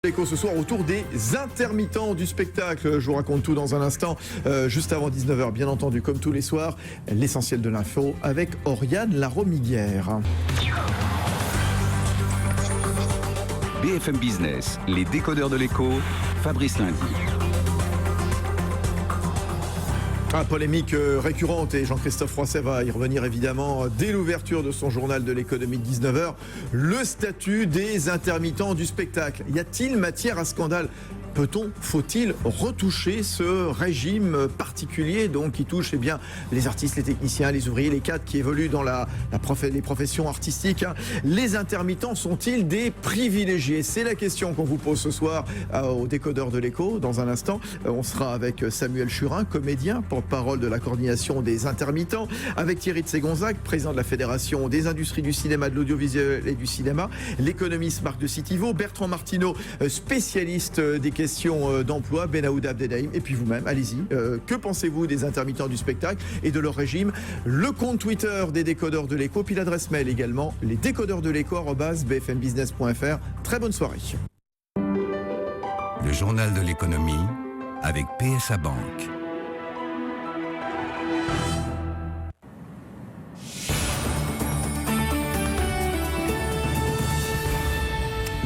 L'écho ce soir autour des intermittents du spectacle. Je vous raconte tout dans un instant, juste avant 19h, bien entendu, comme tous les soirs, l'essentiel de l'info avec Oriane Laromiguière. BFM Business, les décodeurs de l'écho, Fabrice Lundi. Polémique récurrente et Jean-Christophe Froisset va y revenir évidemment dès l'ouverture de son journal de l'économie de 19h. Le statut des intermittents du spectacle. Y a-t-il matière à scandale ? Faut-il retoucher ce régime particulier donc, qui touche les artistes, les techniciens, les ouvriers, les cadres qui évoluent dans les professions artistiques, hein. Les intermittents sont-ils des privilégiés ? C'est la question qu'on vous pose ce soir au décodeur de l'écho. Dans un instant, on sera avec Samuel Churin, comédien, porte-parole de la coordination des intermittents, avec Thierry de Ségonzac, président de la Fédération des industries du cinéma, de l'audiovisuel et du cinéma, l'économiste Marc de Citivo, Bertrand Martineau, spécialiste des questions d'emploi, Benaouda Abdelhaim, et puis vous-même, allez-y. Que pensez-vous des intermittents du spectacle et de leur régime ? Le compte Twitter des décodeurs de l'écho, puis l'adresse mail également, lesdécodeursdelécho@bfmbusiness.fr. Très bonne soirée. Le journal de l'économie avec PSA Bank.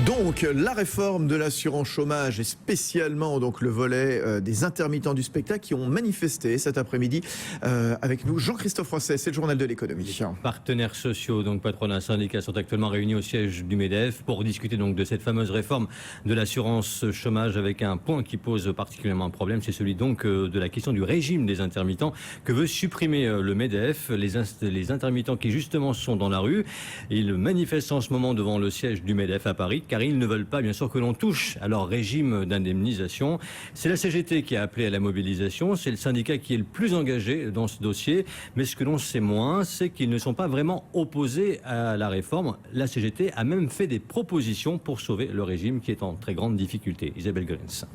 Donc, la réforme de l'assurance chômage et spécialement donc, le volet des intermittents du spectacle qui ont manifesté cet après-midi avec nous. Jean-Christophe Froisset, c'est le journal de l'économie. Les partenaires sociaux, donc patronat, syndicats, sont actuellement réunis au siège du MEDEF pour discuter donc de cette fameuse réforme de l'assurance chômage avec un point qui pose particulièrement un problème, c'est celui donc de la question du régime des intermittents que veut supprimer le MEDEF. Les intermittents qui justement sont dans la rue, ils manifestent en ce moment devant le siège du MEDEF à Paris, car ils ne veulent pas, bien sûr, que l'on touche à leur régime d'indemnisation. C'est la CGT qui a appelé à la mobilisation. C'est le syndicat qui est le plus engagé dans ce dossier. Mais ce que l'on sait moins, c'est qu'ils ne sont pas vraiment opposés à la réforme. La CGT a même fait des propositions pour sauver le régime qui est en très grande difficulté. Isabelle Goerens.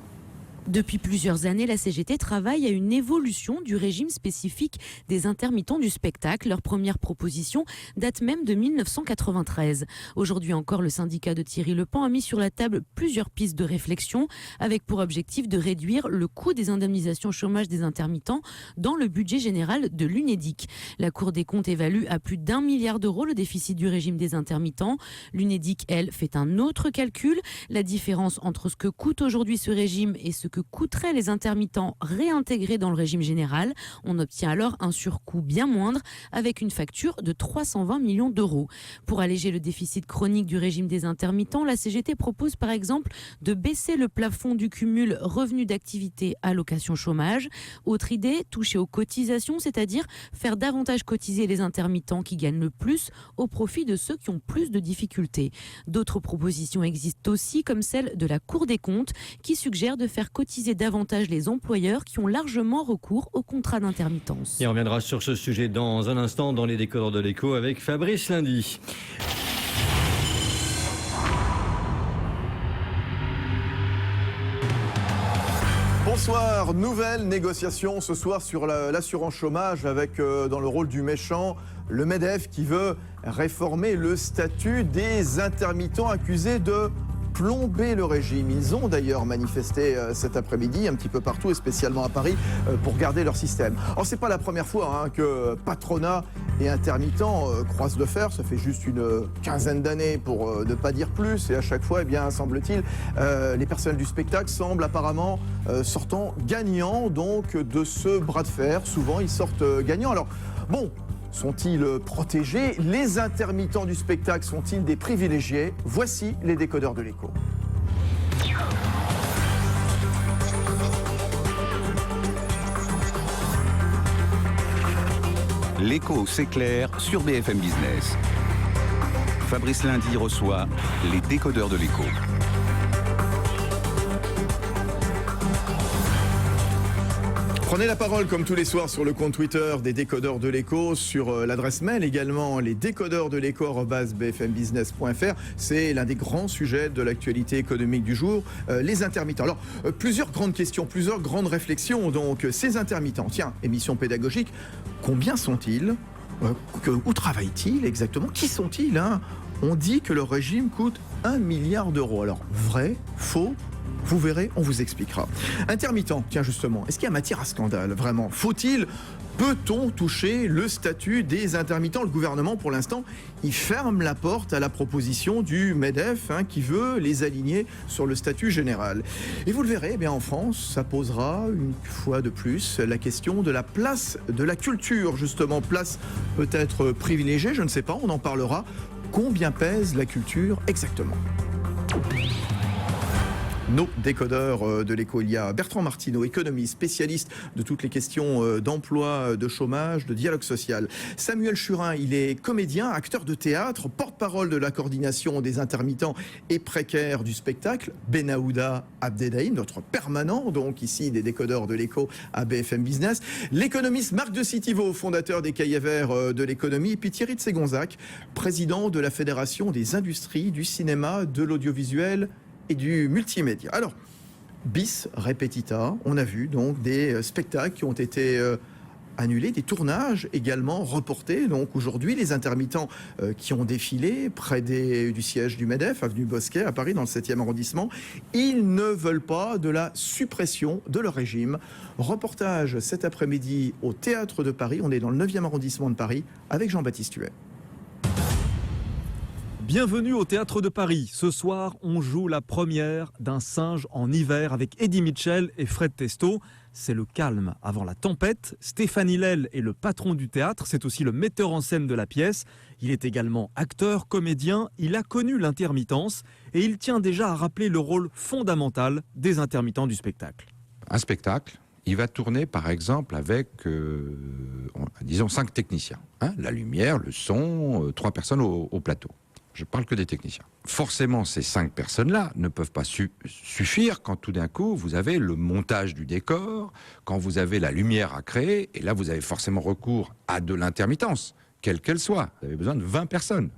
Depuis plusieurs années, la CGT travaille à une évolution du régime spécifique des intermittents du spectacle. Leur première proposition date même de 1993. Aujourd'hui encore, le syndicat de Thierry Lepant a mis sur la table plusieurs pistes de réflexion avec pour objectif de réduire le coût des indemnisations chômage des intermittents dans le budget général de l'UNEDIC. La Cour des comptes évalue à plus d'1 milliard d'euros le déficit du régime des intermittents. L'UNEDIC, elle, fait un autre calcul. La différence entre ce que coûte aujourd'hui ce régime et ce que coûteraient les intermittents réintégrés dans le régime général. On obtient alors un surcoût bien moindre avec une facture de 320 millions d'euros. Pour alléger le déficit chronique du régime des intermittents, la CGT propose par exemple de baisser le plafond du cumul revenu d'activité allocation chômage. Autre idée, toucher aux cotisations, c'est-à-dire faire davantage cotiser les intermittents qui gagnent le plus au profit de ceux qui ont plus de difficultés. D'autres propositions existent aussi, comme celle de la Cour des comptes qui suggère de faire cotiser davantage les employeurs qui ont largement recours au contrat d'intermittence. Et on reviendra sur ce sujet dans un instant dans les décodeurs de l'écho avec Fabrice Lundi. Bonsoir, nouvelle négociation ce soir sur l'assurance chômage avec dans le rôle du méchant le MEDEF qui veut réformer le statut des intermittents accusés de plomber le régime. Ils ont d'ailleurs manifesté cet après-midi un petit peu partout et spécialement à Paris pour garder leur système. Alors c'est pas la première fois que patronat et intermittents croisent le fer. Ça fait juste une quinzaine d'années pour ne pas dire plus et à chaque fois, eh bien, semble-t-il, les personnels du spectacle semblent apparemment sortant gagnants donc de ce bras de fer. Souvent ils sortent gagnants. Alors bon, sont-ils protégés ? Les intermittents du spectacle sont-ils des privilégiés ? Voici les décodeurs de l'écho. L'écho s'éclaire sur BFM Business. Fabrice Lundi reçoit les décodeurs de l'écho. Prenez la parole comme tous les soirs sur le compte Twitter des décodeurs de l'écho, sur l'adresse mail également, les décodeurs de l'écho@bfmbusiness.fr. C'est l'un des grands sujets de l'actualité économique du jour, les intermittents. Alors, plusieurs grandes questions, plusieurs grandes réflexions. Donc, ces intermittents, tiens, émission pédagogique, combien sont-ils ? Où travaillent-ils exactement ? Qui sont-ils On dit que le régime coûte 1 milliard d'euros. Alors, vrai, faux ? Vous verrez, on vous expliquera. Intermittent, tiens justement, est-ce qu'il y a matière à scandale, vraiment ? Peut-on toucher le statut des intermittents ? Le gouvernement, pour l'instant, il ferme la porte à la proposition du MEDEF qui veut les aligner sur le statut général. Et vous le verrez, eh bien, en France, ça posera une fois de plus la question de la place de la culture, justement. Place peut-être privilégiée, je ne sais pas, on en parlera. Combien pèse la culture exactement ? Nos décodeurs de l'écho, il y a Bertrand Martineau, économiste, spécialiste de toutes les questions d'emploi, de chômage, de dialogue social. Samuel Churin, il est comédien, acteur de théâtre, porte-parole de la coordination des intermittents et précaires du spectacle. Benahouda Abdedaïm, notre permanent, donc ici des décodeurs de l'écho à BFM Business. L'économiste Marc de Citivo, fondateur des Cahiers Verts de l'économie. Et puis Thierry de Ségonzac, président de la Fédération des industries du cinéma, de l'audiovisuel et du multimédia. Alors, bis repetita, on a vu donc des spectacles qui ont été annulés, des tournages également reportés. Donc aujourd'hui, les intermittents qui ont défilé près du siège du MEDEF, avenue Bosquet, à Paris, dans le 7e arrondissement, ils ne veulent pas de la suppression de leur régime. Reportage cet après-midi au Théâtre de Paris. On est dans le 9e arrondissement de Paris avec Jean-Baptiste Huet. Bienvenue au Théâtre de Paris. Ce soir, on joue la première d'un singe en hiver avec Eddie Mitchell et Fred Testo. C'est le calme avant la tempête. Stéphane Hillel est le patron du théâtre, c'est aussi le metteur en scène de la pièce. Il est également acteur, comédien, il a connu l'intermittence et il tient déjà à rappeler le rôle fondamental des intermittents du spectacle. Un spectacle, il va tourner par exemple avec, disons, 5 techniciens. La lumière, le son, 3 personnes au plateau. Je parle que des techniciens. Forcément, ces 5 personnes-là ne peuvent pas suffire quand tout d'un coup, vous avez le montage du décor, quand vous avez la lumière à créer, et là, vous avez forcément recours à de l'intermittence, quelle qu'elle soit. Vous avez besoin de 20 personnes,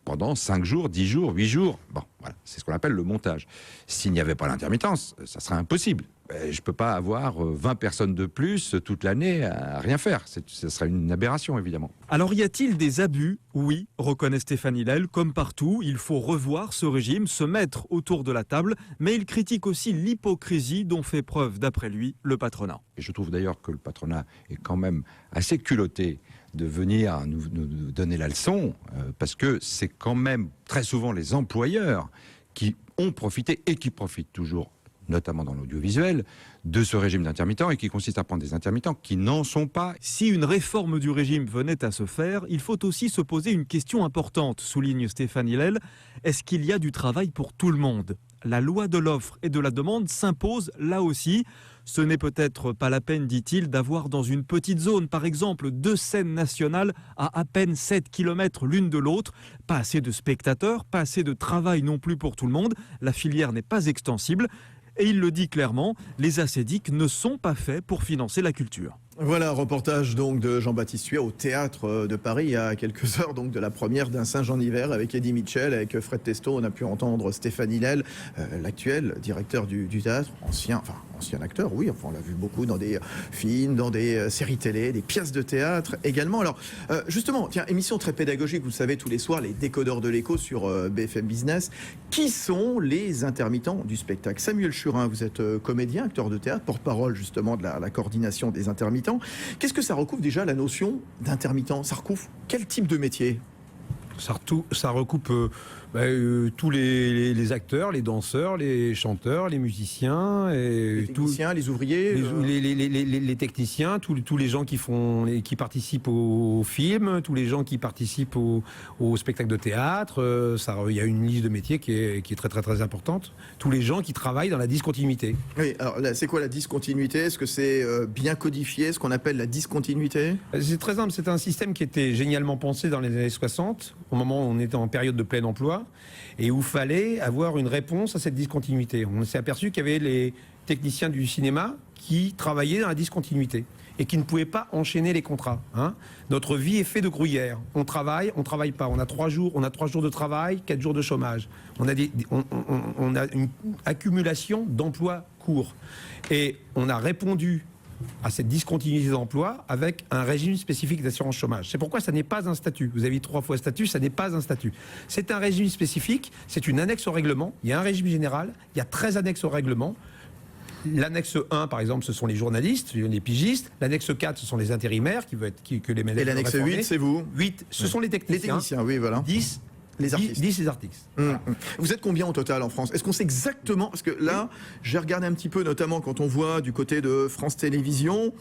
pendant 5 jours, 10 jours, 8 jours. Bon, voilà, c'est ce qu'on appelle le montage. S'il n'y avait pas l'intermittence, ça serait impossible. Je ne peux pas avoir 20 personnes de plus toute l'année à rien faire. Ce serait une aberration, évidemment. Alors, y a-t-il des abus ? Oui, reconnaît Stéphane Hillel. Comme partout, il faut revoir ce régime, se mettre autour de la table. Mais il critique aussi l'hypocrisie dont fait preuve, d'après lui, le patronat. Et je trouve d'ailleurs que le patronat est quand même assez culotté de venir nous donner la leçon, parce que c'est quand même très souvent les employeurs qui ont profité et qui profitent toujours, notamment dans l'audiovisuel, de ce régime d'intermittents et qui consiste à prendre des intermittents qui n'en sont pas. Si une réforme du régime venait à se faire, il faut aussi se poser une question importante, souligne Stéphane Hillel. Est-ce qu'il y a du travail pour tout le monde ? La loi de l'offre et de la demande s'impose là aussi. Ce n'est peut-être pas la peine, dit-il, d'avoir dans une petite zone, par exemple, 2 scènes nationales à peine 7 km l'une de l'autre. Pas assez de spectateurs, pas assez de travail non plus pour tout le monde. La filière n'est pas extensible. Et il le dit clairement, les assédiques ne sont pas faits pour financer la culture. Voilà, reportage donc de Jean-Baptiste Huet au Théâtre de Paris, il y a quelques heures donc de la première d'un singe en hiver avec Eddie Mitchell, avec Fred Testo. On a pu entendre Stéphane Hillel, l'actuel directeur du théâtre, ancien acteur, oui, on l'a vu beaucoup dans des films, dans des séries télé, des pièces de théâtre également. Alors justement, tiens, émission très pédagogique, vous le savez, tous les soirs, les décodeurs de l'écho sur BFM Business. Qui sont les intermittents du spectacle ? Samuel Churin, vous êtes comédien, acteur de théâtre, porte-parole justement de la coordination des intermittents. Qu'est-ce que ça recouvre déjà, la notion d'intermittent ? Ça recouvre quel type de métier ? Ça recoupe tous les acteurs, les danseurs, les chanteurs, les musiciens, et les techniciens, les ouvriers, les techniciens, tous les gens qui participent au film, tous les gens qui participent au spectacle de théâtre. Il y a une liste de métiers qui est très très très importante. Tous les gens qui travaillent dans la discontinuité. Oui, alors là, c'est quoi la discontinuité ? Est-ce que c'est bien codifié, ce qu'on appelle la discontinuité ? C'est très simple, c'est un système qui était génialement pensé dans les années 60, au moment où on était en période de plein emploi, et où il fallait avoir une réponse à cette discontinuité. On s'est aperçu qu'il y avait les techniciens du cinéma qui travaillaient dans la discontinuité et qui ne pouvaient pas enchaîner les contrats. Notre vie est faite de gruyère. On travaille pas. On a 3 jours de travail, 4 jours de chômage. On a une accumulation d'emplois courts. Et on a répondu à cette discontinuité d'emploi avec un régime spécifique d'assurance chômage. C'est pourquoi ça n'est pas un statut. Vous avez 3 fois statut, ça n'est pas un statut. C'est un régime spécifique, c'est une annexe au règlement. Il y a un régime général, il y a 13 annexes au règlement. L'annexe 1, par exemple, ce sont les journalistes, les pigistes. L'annexe 4, ce sont les intérimaires que les MEDEF. Et l'annexe 8, c'est vous? 8, ce sont les techniciens. Les techniciens, oui, voilà. 10, les artistes. 10 les artistes. Voilà. Vous êtes combien au total en France? Est-ce qu'on sait exactement? Parce que là, j'ai regardé un petit peu, notamment quand on voit du côté de France Télévisions,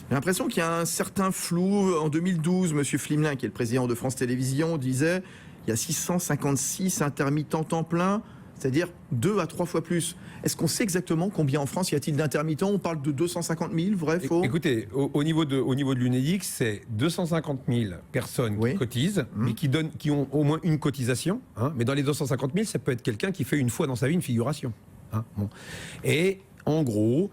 j'ai l'impression qu'il y a un certain flou. En 2012, M. Flimelin, qui est le président de France Télévisions, disait il y a 656 intermittents temps plein, c'est-à-dire 2 à 3 fois plus. Est-ce qu'on sait exactement combien en France y a-t-il d'intermittents? On parle de 250 000, vrai, faux? Écoutez, au niveau de l'UNEDIC, c'est 250 000 personnes qui cotisent, mais qui ont au moins une cotisation. Hein, mais dans les 250 000, ça peut être quelqu'un qui fait une fois dans sa vie une figuration. Hein, bon. Et en gros,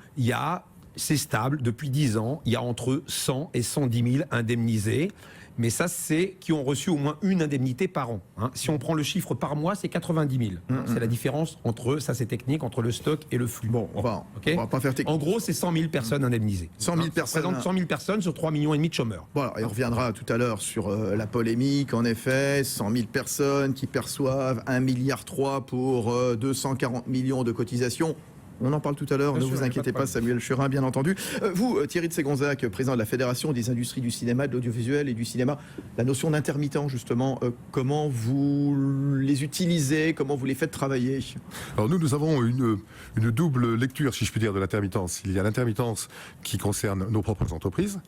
c'est stable depuis 10 ans. Il y a entre 100 et 110 000 indemnisés. Mais ça, c'est qui ont reçu au moins une indemnité par an. Hein. Si on prend le chiffre par mois, c'est 90 000. C'est la différence entre, ça c'est technique, entre le stock et le flux. Bon, on va pas faire technique. En gros, c'est 100 000 personnes indemnisées. 100 000 personnes. Ça représente 100 000 personnes sur 3,5 millions de chômeurs. Voilà, et on reviendra tout à l'heure sur la polémique, en effet, 100 000 personnes qui perçoivent 1,3 milliard pour 240 millions de cotisations. On en parle tout à l'heure, ne vous inquiétez pas, Samuel Churin, bien entendu. Vous, Thierry de Ségonzac, président de la Fédération des industries du cinéma, de l'audiovisuel et du cinéma, la notion d'intermittent, justement, comment vous les utilisez, comment vous les faites travailler? Alors nous avons une double lecture, si je puis dire, de l'intermittence. Il y a l'intermittence qui concerne nos propres entreprises,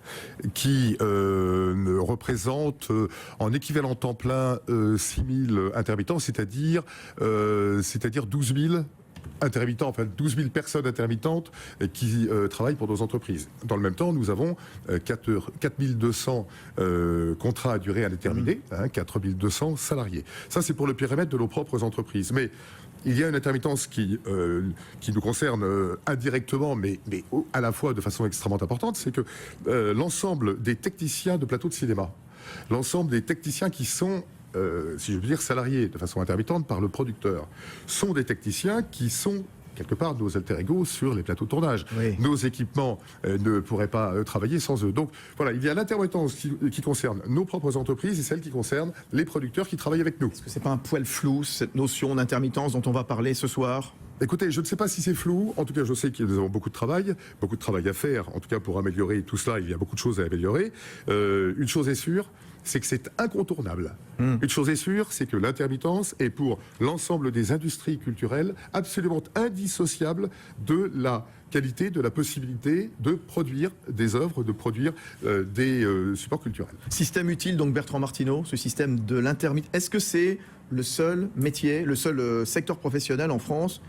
qui représente en équivalent temps plein 6 000 intermittents, c'est-à-dire 12 000 intermittents, enfin 12 000 personnes intermittentes qui travaillent pour nos entreprises. Dans le même temps, nous avons 4 200 contrats à durée indéterminée, 4 200 salariés. Ça, c'est pour le périmètre de nos propres entreprises. Mais il y a une intermittence qui nous concerne indirectement, mais à la fois de façon extrêmement importante, c'est que l'ensemble des techniciens de plateaux de cinéma, l'ensemble des techniciens qui sont si je veux dire, salariés de façon intermittente par le producteur, sont des techniciens qui sont quelque part nos alter ego sur les plateaux de tournage. Oui. Nos équipements ne pourraient pas travailler sans eux. Donc voilà, il y a l'intermittence qui concerne nos propres entreprises et celle qui concerne les producteurs qui travaillent avec nous. Est-ce que c'est pas un poil flou, cette notion d'intermittence dont on va parler ce soir? Écoutez, je ne sais pas si c'est flou. En tout cas, je sais que nous avons beaucoup de travail à faire. En tout cas, pour améliorer tout cela, il y a beaucoup de choses à améliorer. Une chose est sûre, c'est que c'est incontournable. Une chose est sûre, c'est que l'intermittence est pour l'ensemble des industries culturelles absolument indissociable de la qualité, de la possibilité de produire des œuvres, de produire des supports culturels. Système utile, donc Bertrand Martineau, ce système de l'intermittence. Est-ce que c'est le seul métier, le seul secteur professionnel en France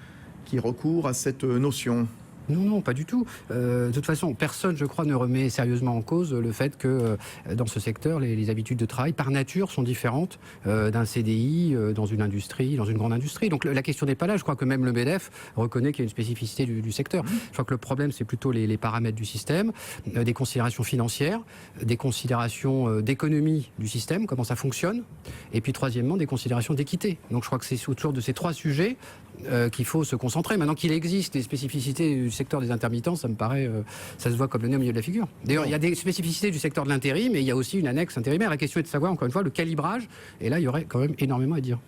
qui recourt à cette notion? Non, pas du tout. De toute façon, personne, je crois, ne remet sérieusement en cause le fait que dans ce secteur, les habitudes de travail, par nature, sont différentes d'un CDI dans une industrie, dans une grande industrie. Donc la question n'est pas là. Je crois que même le MEDEF reconnaît qu'il y a une spécificité du secteur. Je crois que le problème, c'est plutôt les paramètres du système, des considérations financières, des considérations d'économie du système, comment ça fonctionne, et puis troisièmement, des considérations d'équité. Donc je crois que c'est autour de ces 3 sujets qu'il faut se concentrer. Maintenant qu'il existe des spécificités du secteur des intermittents, ça me paraît, ça se voit comme le nez au milieu de la figure. D'ailleurs, il y a des spécificités du secteur de l'intérim, mais il y a aussi une annexe intérimaire. La question est de savoir, encore une fois, le calibrage. Et là, il y aurait quand même énormément à dire.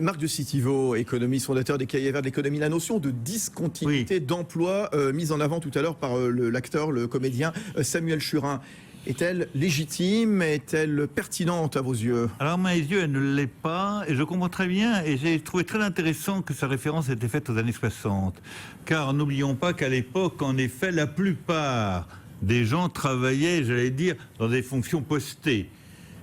Marc de Citivo, économiste, fondateur des Cahiers Verts de l'économie, la notion de discontinuité d'emploi mise en avant tout à l'heure par l'acteur, le comédien Samuel Churin. Est-elle légitime? Est-elle pertinente à vos yeux? Alors, à mes yeux, elle ne l'est pas, et je comprends très bien, et j'ai trouvé très intéressant que sa référence ait été faite aux années 60. Car n'oublions pas qu'à l'époque, en effet, la plupart des gens travaillaient, j'allais dire, dans des fonctions postées.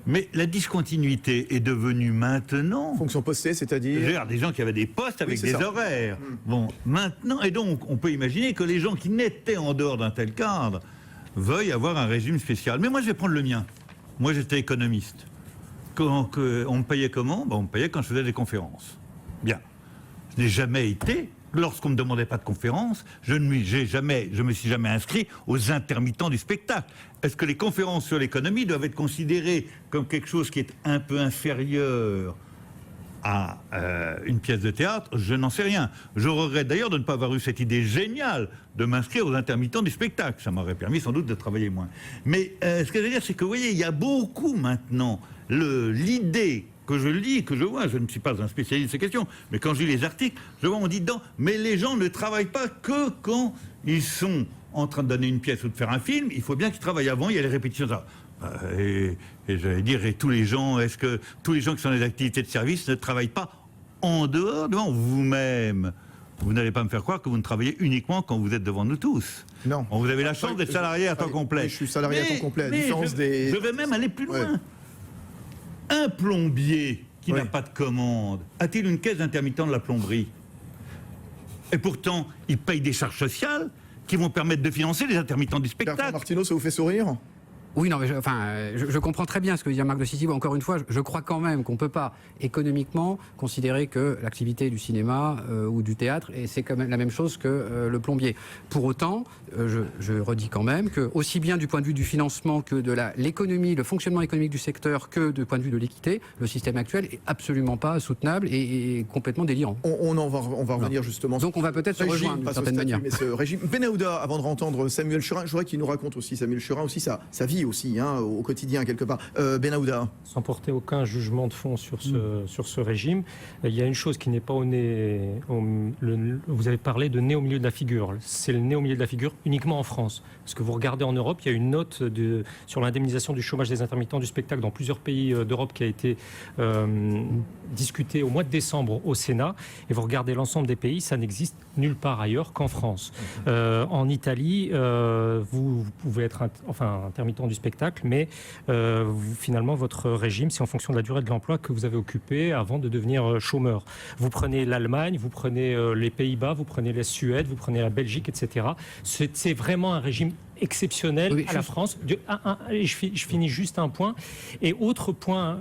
Mais la discontinuité est devenue maintenant... Fonction postée, c'est-à-dire des gens qui avaient des postes avec des horaires. Bon, maintenant, et donc, on peut imaginer que les gens qui n'étaient en dehors d'un tel cadre veuillent avoir un régime spécial. Mais moi, je vais prendre le mien. Moi, j'étais économiste. On me payait comment? On me payait quand je faisais des conférences. Bien. Je n'ai jamais été, lorsqu'on ne me demandait pas de conférences, je me suis jamais inscrit aux intermittents du spectacle. Est-ce que les conférences sur l'économie doivent être considérées comme quelque chose qui est un peu inférieur à une pièce de théâtre, je n'en sais rien. Je regrette d'ailleurs de ne pas avoir eu cette idée géniale de m'inscrire aux intermittents du spectacle. Ça m'aurait permis sans doute de travailler moins. Mais ce que je veux dire, c'est que vous voyez, il y a beaucoup maintenant l'idée que je lis, que je vois, je ne suis pas un spécialiste de ces questions, mais quand je lis les articles, je vois, on dit dedans, mais les gens ne travaillent pas que quand ils sont en train de donner une pièce ou de faire un film, il faut bien qu'ils travaillent avant, il y a les répétitions. Et j'allais dire, et tous les gens, est-ce que tous les gens qui sont dans les activités de service ne travaillent pas en dehors devant vous-même? Vous n'allez pas me faire croire que vous ne travaillez uniquement quand vous êtes devant nous tous. Non. Vous avez la chance d'être salarié à temps complet. Oui, je suis salarié à temps complet, à différence des... Je vais même aller plus loin. Un plombier qui n'a pas de commande, a-t-il une caisse d'intermittent de la plomberie? Et pourtant, il paye des charges sociales qui vont permettre de financer les intermittents du spectacle. Bertrand Martineau, ça vous fait sourire? Oui, non, mais je comprends très bien ce que dit Marc de Cici. Encore une fois, je crois quand même qu'on ne peut pas économiquement considérer que l'activité du cinéma ou du théâtre, et c'est quand même la même chose que le plombier. Pour autant, je redis quand même que, aussi bien du point de vue du financement que de l'économie, le fonctionnement économique du secteur, que du point de vue de l'équité, le système actuel est absolument pas soutenable et complètement délirant. On va revenir justement. Donc on va peut-être se rejoindre d'une certaine manière. Mais ce régime. Benahouda, avant de entendre Samuel Churin, je voudrais qu'il nous raconte aussi, Samuel Churin, aussi sa vie aussi, hein, au quotidien quelque part. Benahouda. Sans porter aucun jugement de fond sur ce régime, il y a une chose qui n'est pas au nez. Vous avez parlé de nez au milieu de la figure. C'est le nez au milieu de la figure uniquement en France. Parce que vous regardez en Europe, il y a une note sur l'indemnisation du chômage des intermittents du spectacle dans plusieurs pays d'Europe qui a été discutée au mois de décembre au Sénat. Et vous regardez l'ensemble des pays, ça n'existe nulle part ailleurs qu'en France. En Italie, vous pouvez être intermittent du spectacle, mais finalement, votre régime, c'est en fonction de la durée de l'emploi que vous avez occupé avant de devenir chômeur. Vous prenez l'Allemagne, vous prenez les Pays-Bas, vous prenez la Suède, vous prenez la Belgique, etc. C'est vraiment un régime exceptionnel à la France. Je finis juste un point. Et autre point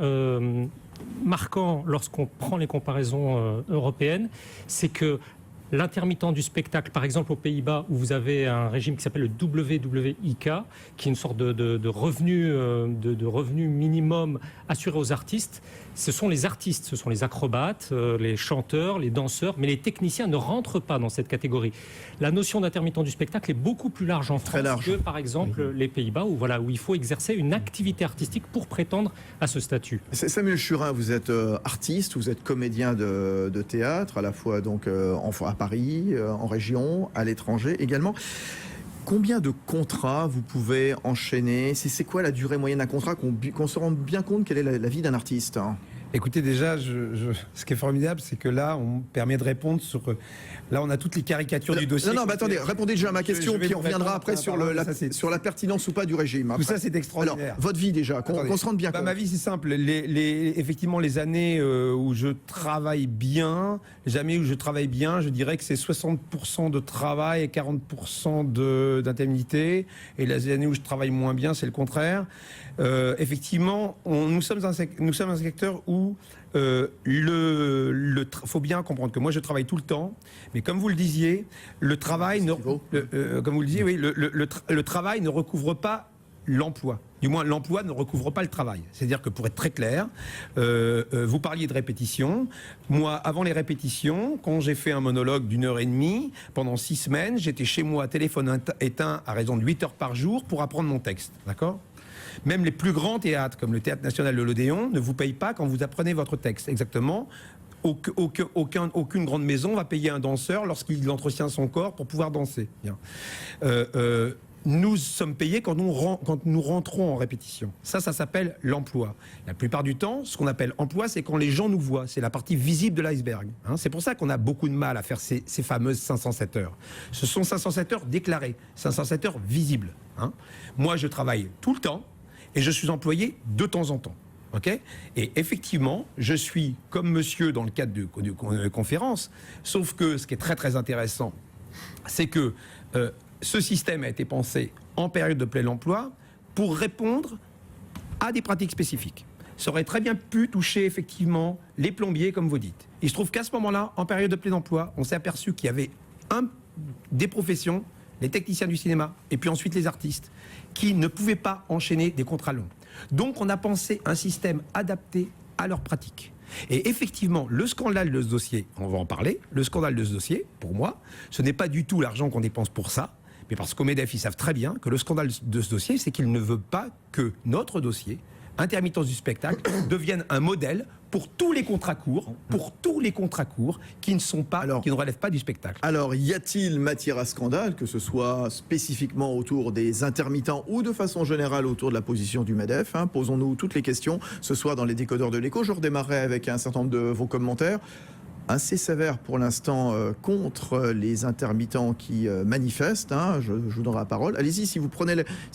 marquant lorsqu'on prend les comparaisons européennes, c'est que l'intermittent du spectacle, par exemple aux Pays-Bas, où vous avez un régime qui s'appelle le WWIK, qui est une sorte de revenu minimum assuré aux artistes. Ce sont les artistes, ce sont les acrobates, les chanteurs, les danseurs, mais les techniciens ne rentrent pas dans cette catégorie. La notion d'intermittent du spectacle est beaucoup plus large en France que, par exemple, les Pays-Bas, où il faut exercer une activité artistique pour prétendre à ce statut. Samuel Churin, vous êtes artiste, vous êtes comédien de théâtre, à la fois donc à Paris, en région, à l'étranger également. Combien de contrats vous pouvez enchaîner? C'est quoi la durée moyenne d'un contrat, qu'on se rende bien compte quelle est la vie d'un artiste? Écoutez, déjà, ce qui est formidable, c'est que là, on permet de répondre sur... Là, on a toutes les caricatures du dossier. Non, mais attendez, répondez déjà à ma question, puis on reviendra après sur la pertinence ou pas du régime. Tout ça, c'est extraordinaire. Alors, votre vie déjà, qu'on se rende bien compte. Ma vie, c'est simple. Effectivement, les années où je travaille bien, jamais où je travaille bien, je dirais que c'est 60% de travail et 40% d'indemnité. Et les années où je travaille moins bien, c'est le contraire. Effectivement, nous sommes un secteur où faut bien comprendre que moi je travaille tout le temps, mais comme vous le disiez, le travail le travail ne recouvre pas l'emploi. Du moins, l'emploi ne recouvre pas le travail. C'est-à-dire que pour être très clair, vous parliez de répétition. Moi, avant les répétitions, quand j'ai fait un monologue d'1h30, pendant 6 semaines, j'étais chez moi à téléphone éteint à raison de 8 heures par jour pour apprendre mon texte. D'accord ? Même les plus grands théâtres, comme le Théâtre National de l'Odéon, ne vous payent pas quand vous apprenez votre texte. Exactement. Aucune grande maison va payer un danseur lorsqu'il entretient son corps pour pouvoir danser. Bien. Nous sommes payés quand nous rentrons en répétition. Ça s'appelle l'emploi. La plupart du temps, ce qu'on appelle emploi, c'est quand les gens nous voient. C'est la partie visible de l'iceberg. C'est pour ça qu'on a beaucoup de mal à faire ces fameuses 507 heures. Ce sont 507 heures déclarées, 507 heures visibles. Moi, je travaille tout le temps et je suis employé de temps en temps. Okay, et effectivement, je suis comme monsieur dans le cadre de conférence, sauf que ce qui est très très intéressant, c'est que ce système a été pensé en période de plein emploi pour répondre à des pratiques spécifiques. Ça aurait très bien pu toucher effectivement les plombiers, comme vous dites. Il se trouve qu'à ce moment-là, en période de plein emploi, on s'est aperçu qu'il y avait des professions, les techniciens du cinéma, et puis ensuite les artistes, qui ne pouvaient pas enchaîner des contrats longs. Donc on a pensé un système adapté à leurs pratiques. Et effectivement, le scandale de ce dossier, on va en parler, le scandale de ce dossier, pour moi, ce n'est pas du tout l'argent qu'on dépense pour ça, mais parce qu'au MEDEF, ils savent très bien que le scandale de ce dossier, c'est qu'il ne veut pas que notre dossier, intermittence du spectacle, devienne un modèle pour tous les contrats courts, qui ne relèvent pas du spectacle. Alors, y a-t-il matière à scandale, que ce soit spécifiquement autour des intermittents ou de façon générale autour de la position du MEDEF, Posons-nous toutes les questions ce soir dans les décodeurs de l'écho. Je redémarrerai avec un certain nombre de vos commentaires. Assez sévère pour l'instant contre les intermittents qui manifestent. Je vous donnerai la parole. Allez-y, si vous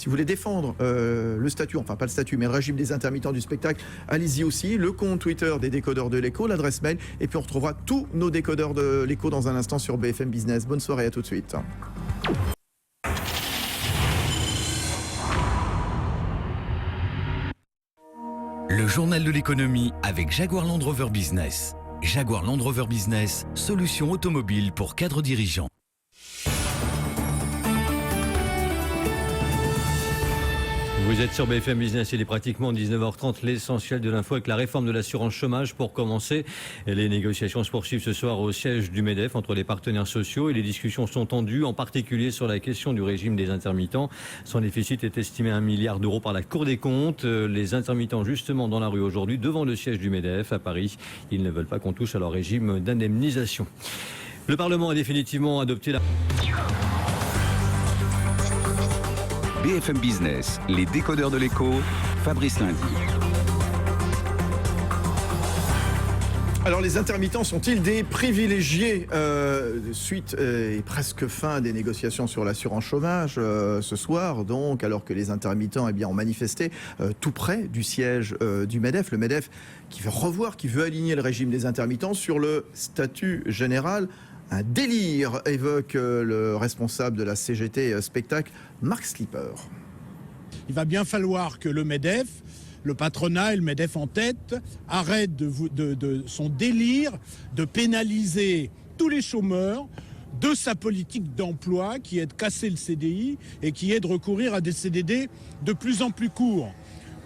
voulez défendre le statut, enfin pas le statut, mais le régime des intermittents du spectacle, allez-y aussi. Le compte Twitter des décodeurs de l'écho, l'adresse mail, et puis on retrouvera tous nos décodeurs de l'écho dans un instant sur BFM Business. Bonne soirée, à tout de suite. Le journal de l'économie avec Jaguar Land Rover Business. Jaguar Land Rover Business, solution automobile pour cadres dirigeants. Vous êtes sur BFM Business, il est pratiquement 19h30, l'essentiel de l'info avec la réforme de l'assurance chômage pour commencer. Et les négociations se poursuivent ce soir au siège du MEDEF entre les partenaires sociaux et les discussions sont tendues, en particulier sur la question du régime des intermittents. Son déficit est estimé à 1 milliard d'euros par la Cour des comptes. Les intermittents justement dans la rue aujourd'hui devant le siège du MEDEF à Paris. Ils ne veulent pas qu'on touche à leur régime d'indemnisation. Le Parlement a définitivement adopté la... BFM Business, les décodeurs de l'écho, Fabrice Lundi. Alors les intermittents sont-ils des privilégiés suite et presque fin des négociations sur l'assurance chômage ce soir, donc, alors que les intermittents ont manifesté tout près du siège du MEDEF, le MEDEF qui veut revoir, qui veut aligner le régime des intermittents sur le statut général. Un délire, évoque le responsable de la CGT Spectacle, Marc Slipper. Il va bien falloir que le MEDEF, le patronat et le MEDEF en tête, arrêtent de son délire de pénaliser tous les chômeurs de sa politique d'emploi qui est de casser le CDI et qui est de recourir à des CDD de plus en plus courts.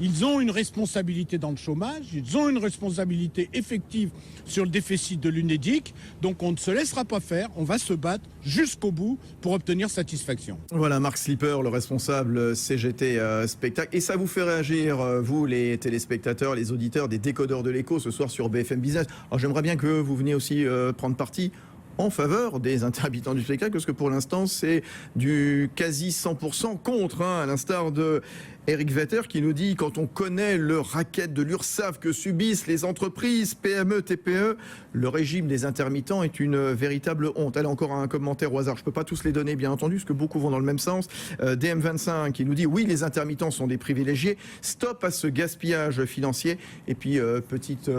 Ils ont une responsabilité dans le chômage, ils ont une responsabilité effective sur le déficit de l'UNEDIC, donc on ne se laissera pas faire, on va se battre jusqu'au bout pour obtenir satisfaction. Voilà Marc Slipper, le responsable CGT Spectacle. Et ça vous fait réagir, vous les téléspectateurs, les auditeurs des décodeurs de l'écho ce soir sur BFM Business. Alors j'aimerais bien que vous veniez aussi prendre parti en faveur des intermittents du spectacle, parce que pour l'instant c'est du quasi 100% contre, à l'instar de Eric Vetter qui nous dit: quand on connaît le racket de l'URSSAF que subissent les entreprises, PME, TPE, le régime des intermittents est une véritable honte. Allez, encore un commentaire au hasard, je ne peux pas tous les donner bien entendu, parce que beaucoup vont dans le même sens. DM25 qui nous dit: oui, les intermittents sont des privilégiés, stop à ce gaspillage financier. Et puis petite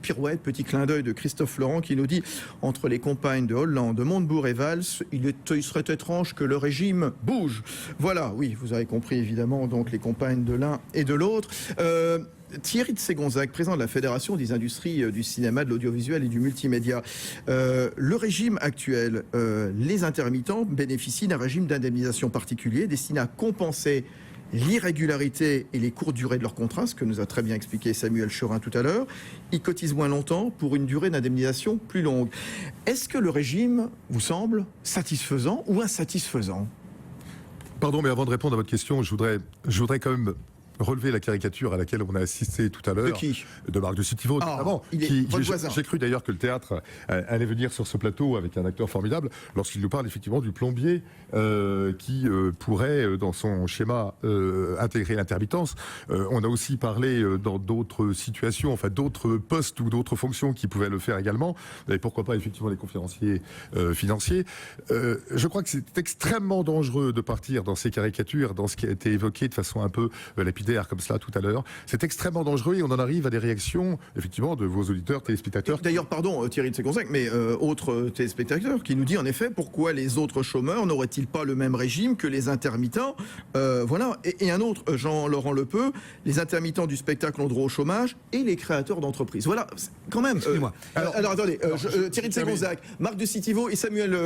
pirouette, petit clin d'œil de Christophe Laurent qui nous dit: entre les compagnes de Hollande, de Montebourg et Valls, il serait étrange que le régime bouge. Voilà, oui, vous avez compris évidemment, donc les compagnes de l'un et de l'autre. Thierry de Ségonzac, président de la Fédération des industries du cinéma, de l'audiovisuel et du multimédia. Le régime actuel, les intermittents bénéficient d'un régime d'indemnisation particulier destiné à compenser l'irrégularité et les courtes durées de leurs contrats, ce que nous a très bien expliqué Samuel Chorin tout à l'heure. Ils cotisent moins longtemps pour une durée d'indemnisation plus longue. Est-ce que le régime vous semble satisfaisant ou insatisfaisant ? Pardon, mais avant de répondre à votre question, je voudrais quand même relever la caricature à laquelle on a assisté tout à l'heure. De qui ? De Marc de Citivo, notamment. J'ai cru d'ailleurs que le théâtre allait venir sur ce plateau avec un acteur formidable lorsqu'il nous parle effectivement du plombier qui pourrait, dans son schéma, intégrer l'intermittence. On a aussi parlé dans d'autres situations, enfin d'autres postes ou d'autres fonctions qui pouvaient le faire également. Et pourquoi pas effectivement les conférenciers financiers. Je crois que c'est extrêmement dangereux de partir dans ces caricatures, dans ce qui a été évoqué de façon un peu lapidaire comme cela tout à l'heure. C'est extrêmement dangereux et on en arrive à des réactions effectivement de vos auditeurs, téléspectateurs. D'ailleurs, pardon Thierry de Ségonzac, mais autre téléspectateur qui nous dit en effet pourquoi les autres chômeurs n'auraient-ils pas le même régime que les intermittents. Voilà. Et un autre, Jean-Laurent Lepeu, les intermittents du spectacle ont droit au chômage et les créateurs d'entreprises. Voilà, quand même. Excusez-moi. Alors attendez, Thierry de Ségonzac, Marc de Citivo et Samuel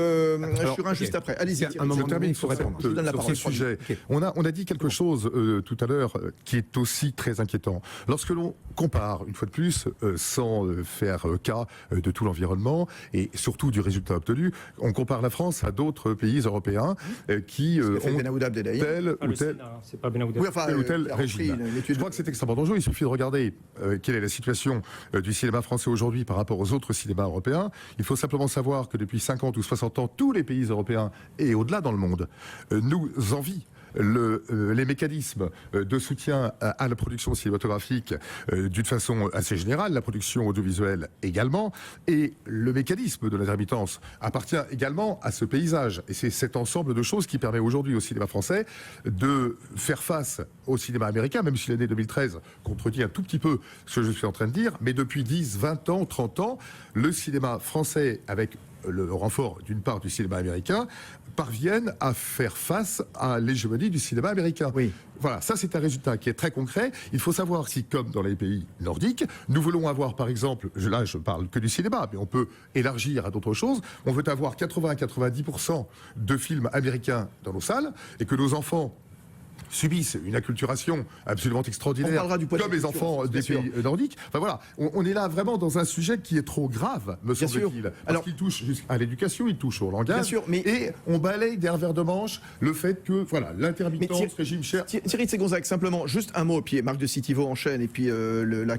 Chorin juste après. Allez-y. Je termine sur ce sujet. On a dit quelque chose tout à l'heure qui est aussi très inquiétant. Lorsque l'on compare, une fois de plus, sans faire cas de tout l'environnement et surtout du résultat obtenu, on compare la France à d'autres pays européens qui ont tel ou tel... C'est pas Benaoudab. Oui, enfin, tel ou tel régime. Je crois que c'est extrêmement dangereux. Il suffit de regarder quelle est la situation du cinéma français aujourd'hui par rapport aux autres cinémas européens. Il faut simplement savoir que depuis 50 ou 60 ans, tous les pays européens et au-delà dans le monde nous envient les mécanismes de soutien à la production cinématographique d'une façon assez générale, la production audiovisuelle également, et le mécanisme de l'intermittence appartient également à ce paysage. Et c'est cet ensemble de choses qui permet aujourd'hui au cinéma français de faire face au cinéma américain, même si l'année 2013 contredit un tout petit peu ce que je suis en train de dire, mais depuis 10, 20 ans, 30 ans, le cinéma français, avec le renfort d'une part du cinéma américain, parviennent à faire face à l'hégémonie du cinéma américain. Oui. Voilà, ça c'est un résultat qui est très concret. Il faut savoir si, comme dans les pays nordiques, nous voulons avoir par exemple, là je parle que du cinéma, mais on peut élargir à d'autres choses, on veut avoir 80-90% de films américains dans nos salles, et que nos enfants subissent une acculturation absolument extraordinaire, comme les enfants des pays nordiques. Enfin voilà, on est là vraiment dans un sujet qui est trop grave, me semble-t-il. Parce qu'il touche à l'éducation, il touche au langage, et on balaye d'un revers de manche le fait que, voilà, l'intermittence, régime cher... Thierry de Ségonzac, simplement, juste un mot, puis Marc de Citivo enchaîne, et puis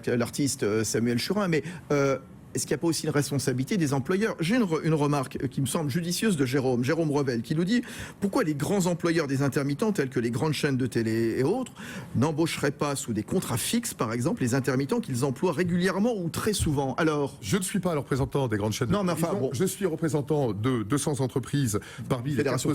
l'artiste Samuel Churin, mais... est-ce qu'il n'y a pas aussi une responsabilité des employeurs? J'ai une remarque qui me semble judicieuse de Jérôme Revel, qui nous dit pourquoi les grands employeurs des intermittents, tels que les grandes chaînes de télé et autres, n'embaucheraient pas sous des contrats fixes, par exemple, les intermittents qu'ils emploient régulièrement ou très souvent. Alors, je ne suis pas le représentant des grandes chaînes de télévision. Je suis représentant de 200 entreprises parmi les 400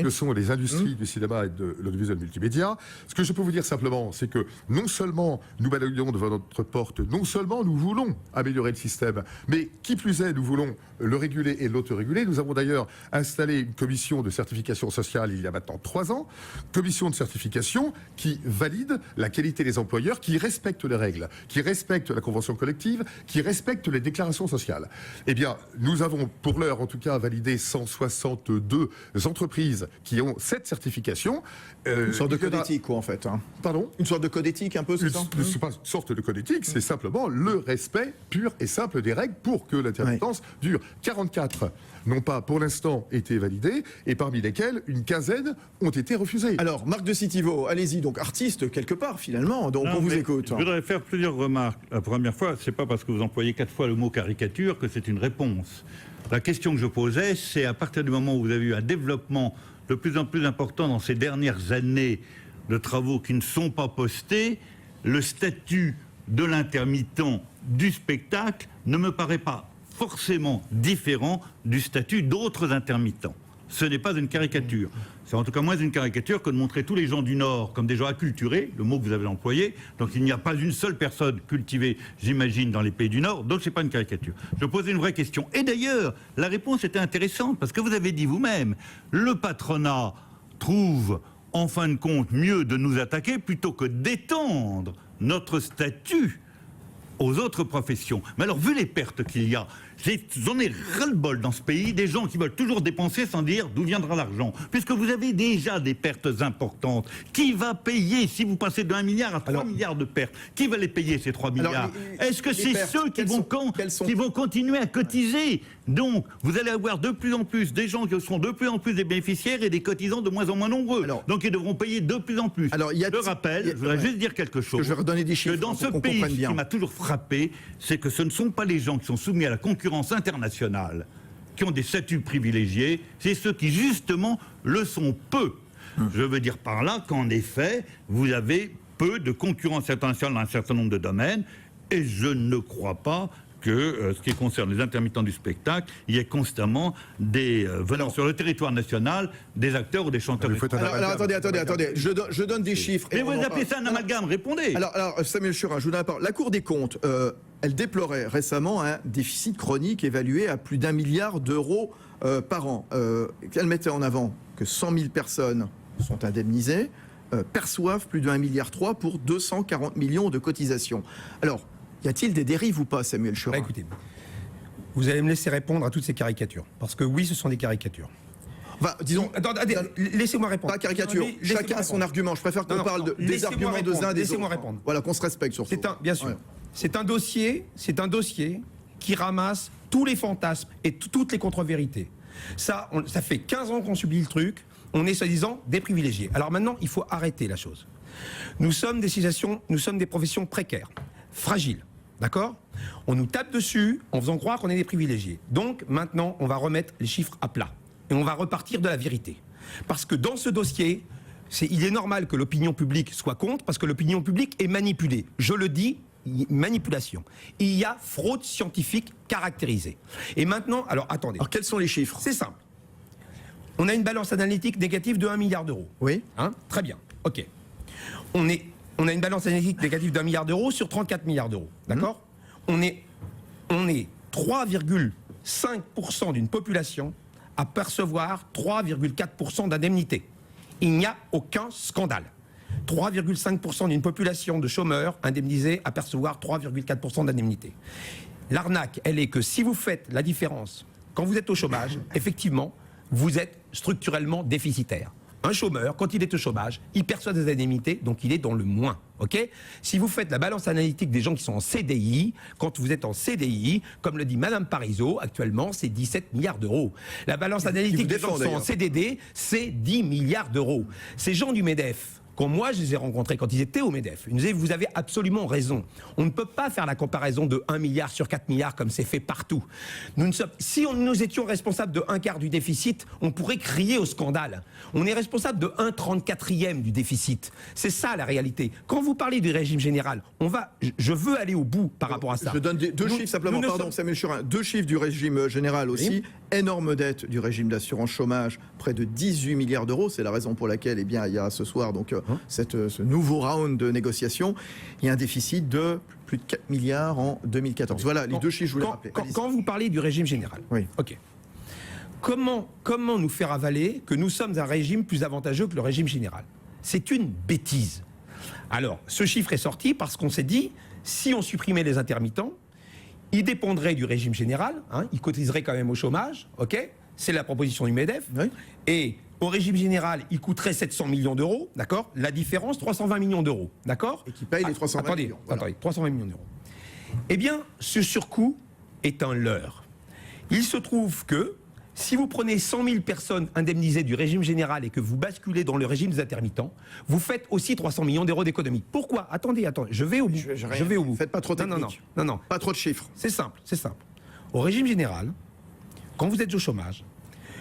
que sont les industries du cinéma et de l'audiovisuel multimédia. Ce que je peux vous dire simplement, c'est que non seulement nous balayons devant notre porte, non seulement nous voulons améliorer le système, mais qui plus est, nous voulons le réguler et l'autoréguler. Nous avons d'ailleurs installé une commission de certification sociale il y a maintenant 3 ans, commission de certification qui valide la qualité des employeurs, qui respecte les règles, qui respecte la convention collective, qui respecte les déclarations sociales. Eh bien, nous avons pour l'heure en tout cas validé 162 entreprises qui ont cette certification. Une sorte de code éthique, quoi, en fait. Hein. Pardon ? Une sorte de code éthique, un peu, c'est ça ? C'est pas une sorte de code éthique, c'est simplement le respect pur et simple des règles pour que l'intermittence dure. 44 n'ont pas, pour l'instant, été validées, et parmi lesquelles, une quinzaine ont été refusées. Alors, Marc de Citivo, allez-y, donc artiste, quelque part, finalement, donc on vous écoute. Je voudrais faire plusieurs remarques. La première fois, c'est pas parce que vous employez 4 fois le mot caricature que c'est une réponse. La question que je posais, c'est à partir du moment où vous avez eu un développement de plus en plus important dans ces dernières années de travaux qui ne sont pas postés, le statut de l'intermittent du spectacle ne me paraît pas forcément différent du statut d'autres intermittents. Ce n'est pas une caricature. C'est en tout cas moins une caricature que de montrer tous les gens du Nord comme des gens acculturés, le mot que vous avez employé. Donc il n'y a pas une seule personne cultivée, j'imagine, dans les pays du Nord. Donc c'est pas une caricature. Je posais une vraie question. Et d'ailleurs, la réponse était intéressante parce que vous avez dit vous-même, le patronat trouve en fin de compte mieux de nous attaquer plutôt que d'étendre notre statut aux autres professions. Mais alors, vu les pertes qu'il y a, j'en ai ras-le-bol dans ce pays, des gens qui veulent toujours dépenser sans dire d'où viendra l'argent. Puisque vous avez déjà des pertes importantes. Qui va payer, si vous passez de 1 milliard à 3 milliards de pertes, qui va les payer ces 3 milliards? Est-ce que c'est ceux qui vont continuer à cotiser? Donc, vous allez avoir de plus en plus des gens qui seront de plus en plus des bénéficiaires et des cotisants de moins en moins nombreux. Donc, ils devront payer de plus en plus. Je rappelle, je voudrais juste dire quelque chose. Je vais redonner des chiffres. Que dans ce pays, ce qui m'a toujours frappé, c'est que ce ne sont pas les gens qui sont soumis à la concurrence internationale qui ont des statuts privilégiés, c'est ceux qui justement le sont peu. Je veux dire par là qu'en effet, vous avez peu de concurrence internationale dans un certain nombre de domaines, et je ne crois pas que, ce qui concerne les intermittents du spectacle, il y ait constamment venant sur le territoire national, des acteurs ou des chanteurs. Alors attendez, je donne des chiffres. Mais vous appelez ça un amalgame, répondez. Alors Samuel Churin, je vous donne la parole. La Cour des comptes, elle déplorait récemment un déficit chronique évalué à plus d'1 milliard d'euros par an. Elle mettait en avant que 100 000 personnes sont indemnisées, perçoivent plus de 1,3 milliard pour 240 millions de cotisations. Alors, y a-t-il des dérives ou pas, Samuel Churin? Écoutez, vous allez me laisser répondre à toutes ces caricatures. Parce que oui, ce sont des caricatures. Disons, laissez-moi répondre. Pas caricature. Chacun a son argument. Je préfère qu'on parle des arguments des uns des autres. Laissez-moi répondre. Voilà, qu'on se respecte sur ça. Bien sûr. Ouais. C'est un dossier qui ramasse tous les fantasmes et toutes les contre-vérités. Ça fait 15 ans qu'on subit le truc. On est soi-disant des privilégiés. Alors maintenant, il faut arrêter la chose. Nous sommes des professions précaires, fragiles. D'accord ? On nous tape dessus en faisant croire qu'on est des privilégiés. Donc maintenant, on va remettre les chiffres à plat. Et on va repartir de la vérité. Parce que dans ce dossier, il est normal que l'opinion publique soit contre, parce que l'opinion publique est manipulée. Je le dis, manipulation. Il y a fraude scientifique caractérisée. Et maintenant, alors attendez. Alors quels sont les chiffres ? C'est simple. On a une balance analytique négative de 1 milliard d'euros. Oui. Très bien. OK. On a une balance analytique négative d'1 milliard d'euros sur 34 milliards d'euros. D'accord ? On est 3,5% d'une population à percevoir 3,4% d'indemnité. Il n'y a aucun scandale. 3,5% d'une population de chômeurs indemnisés à percevoir 3,4% d'indemnité. L'arnaque, elle est que si vous faites la différence, quand vous êtes au chômage, effectivement, vous êtes structurellement déficitaire. Un chômeur, quand il est au chômage, il perçoit des indemnités, donc il est dans le moins. Okay ? Si vous faites la balance analytique des gens qui sont en CDI, quand vous êtes en CDI, comme le dit Madame Parizeau, actuellement, c'est 17 milliards d'euros. La balance analytique des gens qui sont en CDD, c'est 10 milliards d'euros. Ces gens du MEDEF, quand moi je les ai rencontrés quand ils étaient au MEDEF, ils nous disaient, vous avez absolument raison. On ne peut pas faire la comparaison de 1 milliard sur 4 milliards comme c'est fait partout. Si nous étions responsables de 1/4 du déficit, on pourrait crier au scandale. On est responsable de 1/34e du déficit. C'est ça la réalité. Quand vous parlez du régime général, je veux aller au bout par rapport à ça. Je donne deux chiffres simplement, Samuel Churin. 2 chiffres du régime général aussi. Oui. Énorme dette du régime d'assurance chômage, près de 18 milliards d'euros. C'est la raison pour laquelle il y a ce soir donc ce nouveau round de négociations. Il y a un déficit de plus de 4 milliards en 2014. Voilà, les 2 chiffres, je voulais rappeler. Quand vous parlez du régime général, oui. OK. Comment nous faire avaler que nous sommes un régime plus avantageux que le régime général ? C'est une bêtise. Alors, ce chiffre est sorti parce qu'on s'est dit, si on supprimait les intermittents, ils dépendraient du régime général, ils cotiseraient quand même au chômage, ok ? C'est la proposition du MEDEF. Oui. Et au régime général, il coûterait 700 millions d'euros, d'accord ? La différence, 320 millions d'euros, d'accord ? Et qui paye les 320 millions. Attendez, 320 millions d'euros. Eh bien, ce surcoût est un leurre. Il se trouve que si vous prenez 100 000 personnes indemnisées du régime général et que vous basculez dans le régime des intermittents, vous faites aussi 300 millions d'euros d'économie. Pourquoi ? Attendez, je vais au bout. Je vais au bout. Faites pas trop technique. Non. Pas trop de chiffres. C'est simple. Au régime général, quand vous êtes au chômage,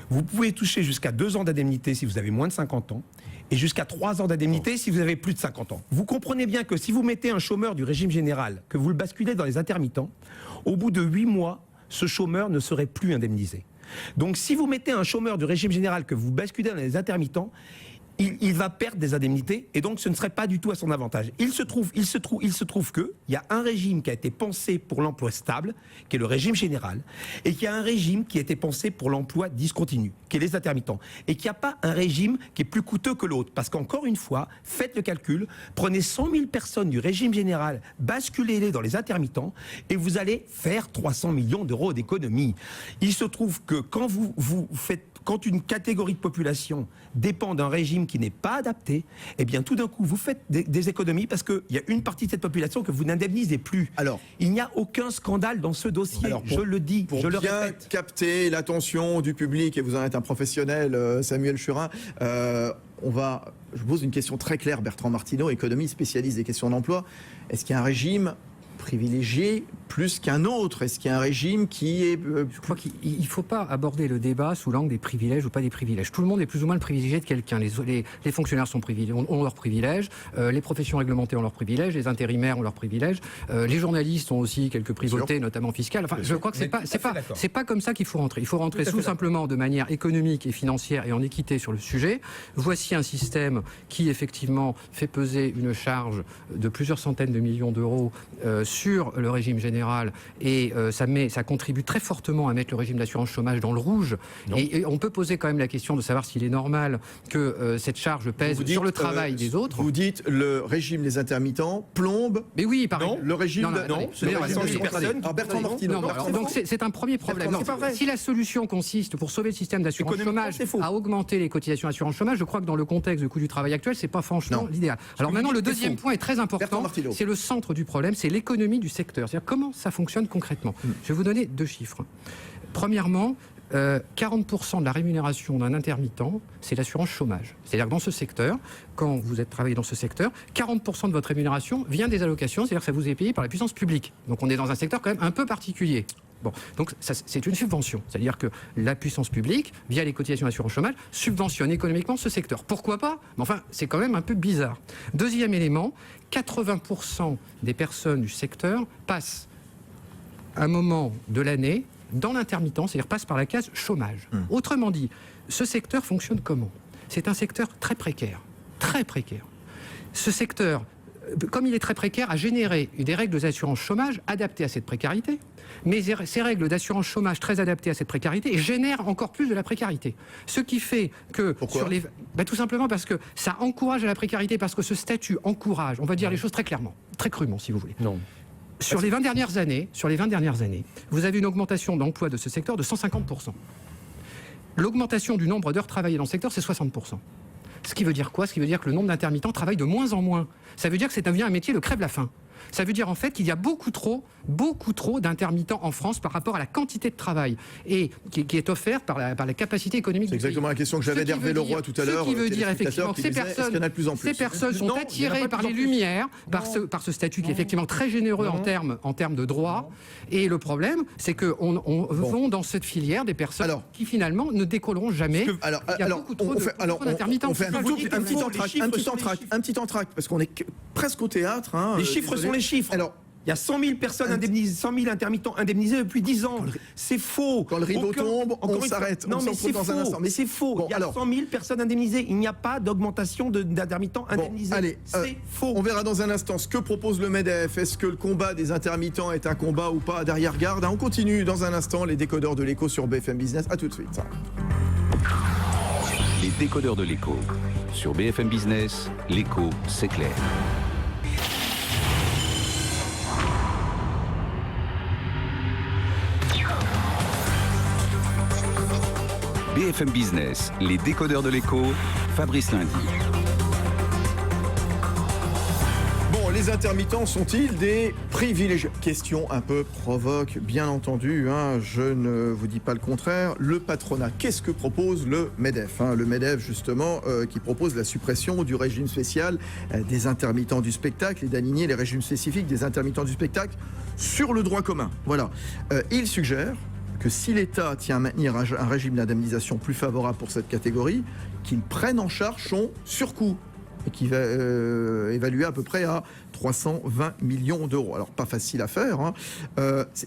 vous pouvez toucher jusqu'à 2 ans d'indemnité si vous avez moins de 50 ans et jusqu'à 3 ans d'indemnité si vous avez plus de 50 ans. Vous comprenez bien que si vous mettez un chômeur du régime général, que vous le basculez dans les intermittents, au bout de 8 mois, ce chômeur ne serait plus indemnisé. Donc si vous mettez un chômeur du régime général que vous basculez dans les intermittents, il va perdre des indemnités et donc ce ne serait pas du tout à son avantage. Il se trouve qu'il y a un régime qui a été pensé pour l'emploi stable, qui est le régime général, et qu'il y a un régime qui a été pensé pour l'emploi discontinu, qui est les intermittents, et qu'il n'y a pas un régime qui est plus coûteux que l'autre. Parce qu'encore une fois, faites le calcul, prenez 100 000 personnes du régime général, basculez-les dans les intermittents, et vous allez faire 300 millions d'euros d'économie. Il se trouve que quand une catégorie de population dépend d'un régime qui n'est pas adapté, eh bien tout d'un coup vous faites des économies parce qu'il y a une partie de cette population que vous n'indemnisez plus. Alors, il n'y a aucun scandale dans ce dossier, je le dis, je le répète. Pour bien capter l'attention du public, et vous en êtes un professionnel, Samuel Churin, je vous pose une question très claire, Bertrand Martineau, économiste, spécialiste des questions d'emploi. Est-ce qu'il y a un régime privilégié plus qu'un autre? Est-ce qu'il y a un régime qui est... Je crois qu'il ne faut pas aborder le débat sous l'angle des privilèges ou pas des privilèges. Tout le monde est plus ou moins le privilégié de quelqu'un. Les fonctionnaires ont leurs privilèges, les professions réglementées ont leurs privilèges, les intérimaires ont leurs privilèges, les journalistes ont aussi quelques privautés, notamment fiscales. Enfin, je crois que c'est pas comme ça qu'il faut rentrer. Il faut rentrer tout simplement de manière économique et financière et en équité sur le sujet. Voici un système qui effectivement fait peser une charge de plusieurs centaines de millions d'euros sur le régime général et ça contribue très fortement à mettre le régime d'assurance chômage dans le rouge. Et on peut poser quand même la question de savoir s'il est normal que cette charge pèse sur le travail des autres. Vous dites le régime des intermittents plombe. Mais oui, le régime personnes. Bertrand Martineau. Donc c'est un premier problème. Si la solution consiste pour sauver le système d'assurance chômage à augmenter les cotisations d'assurance chômage, je crois que dans le contexte du coût du travail actuel, c'est pas franchement l'idéal. Alors maintenant, le deuxième point est très important. C'est le centre du problème, c'est l'économie du secteur. C'est-à-dire comment ça fonctionne concrètement. Je vais vous donner 2 chiffres. Premièrement, 40% de la rémunération d'un intermittent, c'est l'assurance chômage. C'est-à-dire que dans ce secteur, quand vous êtes travaillé dans ce secteur, 40% de votre rémunération vient des allocations, c'est-à-dire que ça vous est payé par la puissance publique. Donc on est dans un secteur quand même un peu particulier. Bon, donc c'est une subvention. C'est-à-dire que la puissance publique, via les cotisations d'assurance chômage, subventionne économiquement ce secteur. Pourquoi pas? Mais enfin, c'est quand même un peu bizarre. Deuxième élément, 80% des personnes du secteur passent un moment de l'année dans l'intermittence, c'est-à-dire passe par la case chômage. Autrement dit, ce secteur fonctionne comment? C'est un secteur très précaire. Très précaire. Ce secteur, comme il est très précaire, a généré des règles d'assurance chômage adaptées à cette précarité, mais ces règles d'assurance chômage très adaptées à cette précarité génèrent encore plus de la précarité. Ce qui fait que... Pourquoi ? Tout simplement parce que ça encourage à la précarité, parce que ce statut encourage, on va dire les choses très clairement, très crûment si vous voulez. Non. Sur les 20 dernières années, vous avez une augmentation d'emploi de ce secteur de 150%. L'augmentation du nombre d'heures travaillées dans le secteur, c'est 60%. Ce qui veut dire quoi? Ce qui veut dire que le nombre d'intermittents travaille de moins en moins. Ça veut dire que c'est devenu un métier de crève-la-faim. Ça veut dire en fait qu'il y a beaucoup trop d'intermittents en France par rapport à la quantité de travail et qui est offerte par la capacité économique du pays. C'est exactement la question que j'avais d'Hervé Leroy tout à l'heure. Ce qui veut dire effectivement que ces personnes sont attirées par les lumières, par ce statut qui est effectivement très généreux en termes de droits. Et le problème, c'est qu'on vont dans cette filière des personnes qui finalement ne décolleront jamais. Il y a beaucoup trop d'intermittents. On fait un petit entracte, parce qu'on est presque au théâtre. Les chiffres sont les chiffres. Alors, il y a 100 000 personnes indemnisées, 100 000 intermittents indemnisés depuis 10 ans. C'est faux. Quand le rideau tombe, on s'arrête. Non, mais c'est faux. Mais c'est faux. Il y a 100 000 personnes indemnisées. Il n'y a pas d'augmentation d'intermittents indemnisés. Allez, c'est faux. On verra dans un instant ce que propose le MEDEF. Est-ce que le combat des intermittents est un combat ou pas derrière garde? On continue dans un instant les décodeurs de l'écho sur BFM Business. À tout de suite. Les décodeurs de l'écho. Sur BFM Business, l'écho, c'est clair. BFM Business, les décodeurs de l'écho, Fabrice Lundi. Bon, les intermittents sont-ils des privilégiés? Question un peu provoque, bien entendu, je ne vous dis pas le contraire. Le patronat, qu'est-ce que propose le MEDEF? Le MEDEF, justement, qui propose la suppression du régime spécial des intermittents du spectacle et d'aligner les régimes spécifiques des intermittents du spectacle sur le droit commun. Voilà. Il suggère que si l'État tient à maintenir un régime d'indemnisation plus favorable pour cette catégorie, qu'il prenne en charge son surcoût, et qui va évaluer à peu près à 320 millions d'euros. Alors, pas facile à faire.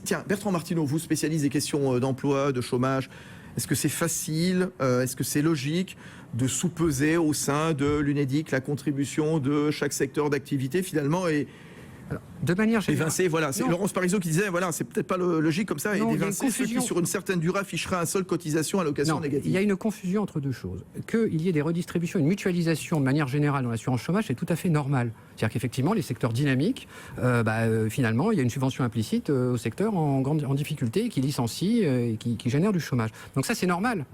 Tiens, Bertrand Martineau, vous spécialisez des questions d'emploi, de chômage. Est-ce que c'est facile? Est-ce que c'est logique de sous-peser au sein de l'UNEDIC la contribution de chaque secteur d'activité, finalement, de manière générale. Évincer, voilà. C'est Laurence Parisot qui disait, voilà, c'est peut-être pas logique comme ça, et d'évincer ceux qui, sur une certaine durée, afficheraient un seul cotisation allocation négative. Il y a une confusion entre deux choses. Qu'il y ait des redistributions, une mutualisation de manière générale dans l'assurance chômage, c'est tout à fait normal. C'est-à-dire qu'effectivement, les secteurs dynamiques, finalement, il y a une subvention implicite au secteur en difficulté, qui licencie et qui génère du chômage. Donc ça, c'est normal.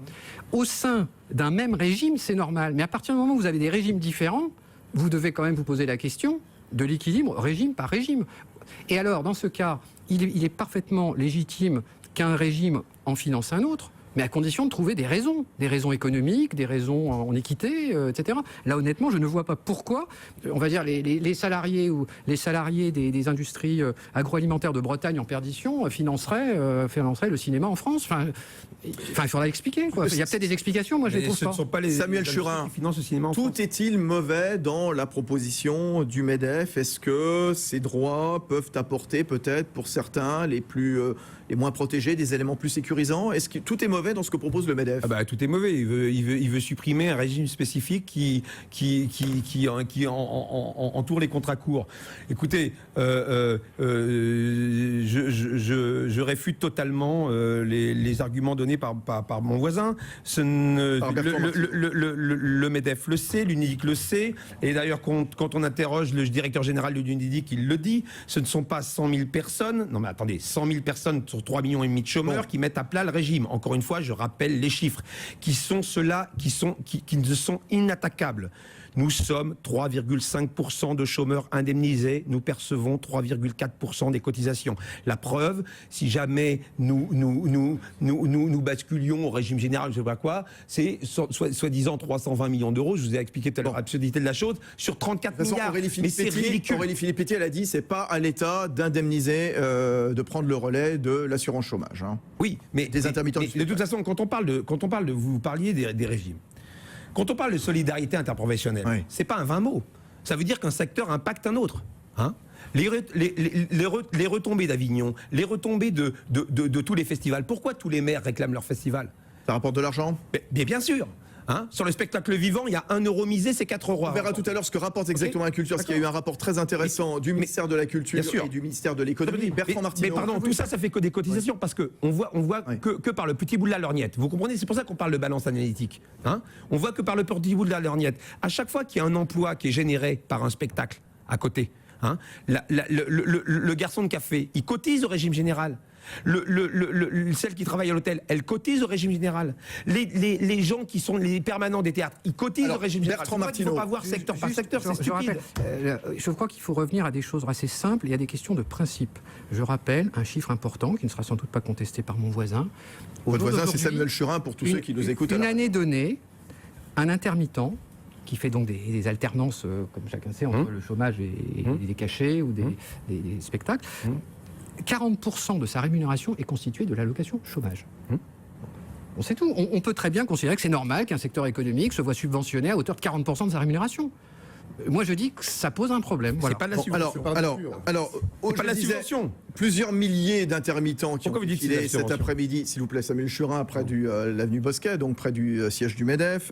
Au sein d'un même régime, c'est normal. Mais à partir du moment où vous avez des régimes différents, vous devez quand même vous poser la question de l'équilibre régime par régime. Et alors, dans ce cas, il est parfaitement légitime qu'un régime en finance un autre, mais à condition de trouver des raisons économiques, des raisons en équité, etc. Là, honnêtement, je ne vois pas pourquoi, on va dire, les salariés ou les salariés des industries agroalimentaires de Bretagne en perdition financeraient le cinéma en France. Enfin, il faudra l'expliquer, quoi. Il y a peut-être des explications, moi je les trouve pas. Ce ne sont pas les Samuel Churin, qui financent le cinéma en France. Tout est-il mauvais dans la proposition du MEDEF? Est-ce que ces droits peuvent apporter peut-être pour certains les moins protégés des éléments plus sécurisants? Est-ce que tout est mauvais mauvais dans ce que propose le MEDEF? Tout est mauvais. Il veut supprimer un régime spécifique qui entoure les contrats courts. Écoutez, je réfute totalement les arguments donnés par mon voisin. Le MEDEF le sait, l'UNEDIC le sait, et d'ailleurs quand on interroge le directeur général de l'UNEDIC, il le dit, ce ne sont pas 100 000 personnes, non mais attendez, 100 000 personnes sur 3,5 millions de chômeurs qui mettent à plat le régime. Encore une fois, je rappelle les chiffres, qui sont ceux-là qui sont inattaquables. Nous sommes 3,5% de chômeurs indemnisés. Nous percevons 3,4% des cotisations. La preuve, si jamais nous basculions au régime général, je ne sais pas quoi, c'est soi-disant 320 millions d'euros. Je vous ai expliqué tout à l'heure l'absurdité de la chose, sur 34 milliards. Mais c'est ridicule. Aurélie Filippetti, elle a dit, c'est pas à l'État d'indemniser, de prendre le relais de l'assurance chômage. Hein. Oui, mais des intermittents. De toute façon, quand on parle de vous parliez des régimes. Quand on parle de solidarité interprofessionnelle, c'est pas un vain mot. Ça veut dire qu'un secteur impacte un autre. Hein, les retombées d'Avignon, les retombées de tous les festivals. Pourquoi tous les maires réclament leur festival? Ça rapporte de l'argent? Bien sûr. Hein, sur le spectacle vivant, il y a 1 euro misé, c'est 4 euros. On verra tout à l'heure ce que rapporte exactement la culture, parce qu'il y a eu un rapport très intéressant du ministère de la Culture et du ministère de l'Économie. Bertrand Martineau. Mais pardon, tout ça fait que des cotisations, parce qu'on voit que par le petit bout de la lorgnette. Vous comprenez? C'est pour ça qu'on parle de balance analytique. Hein, on voit que par le petit bout de la lorgnette. À chaque fois qu'il y a un emploi qui est généré par un spectacle à côté, hein, le garçon de café, il cotise au régime général. Celle qui travaille à l'hôtel, elle cotise au régime général. Les gens qui sont les permanents des théâtres, ils cotisent au régime général. Bertrand Martineau. Il ne faut pas voir secteur par secteur, c'est stupide. Je crois qu'il faut revenir à des choses assez simples. Il y a des questions de principe. Je rappelle un chiffre important qui ne sera sans doute pas contesté par mon voisin. Votre voisin, c'est Samuel Churin, pour tous ceux qui nous écoutent. Une année donnée, un intermittent qui fait donc des alternances, comme chacun sait, entre le chômage et des cachets ou des spectacles. 40% de sa rémunération est constituée de l'allocation chômage. On sait tout. On peut très bien considérer que c'est normal qu'un secteur économique se voit subventionné à hauteur de 40% de sa rémunération. Moi, je dis que ça pose un problème. Voilà. C'est pas de la subvention. Alors, c'est pas de la subvention. Plusieurs milliers d'intermittents qui ont défilé cet après-midi, s'il vous plaît, Samuel Churin, près de l'avenue Bosquet, donc près du siège du MEDEF.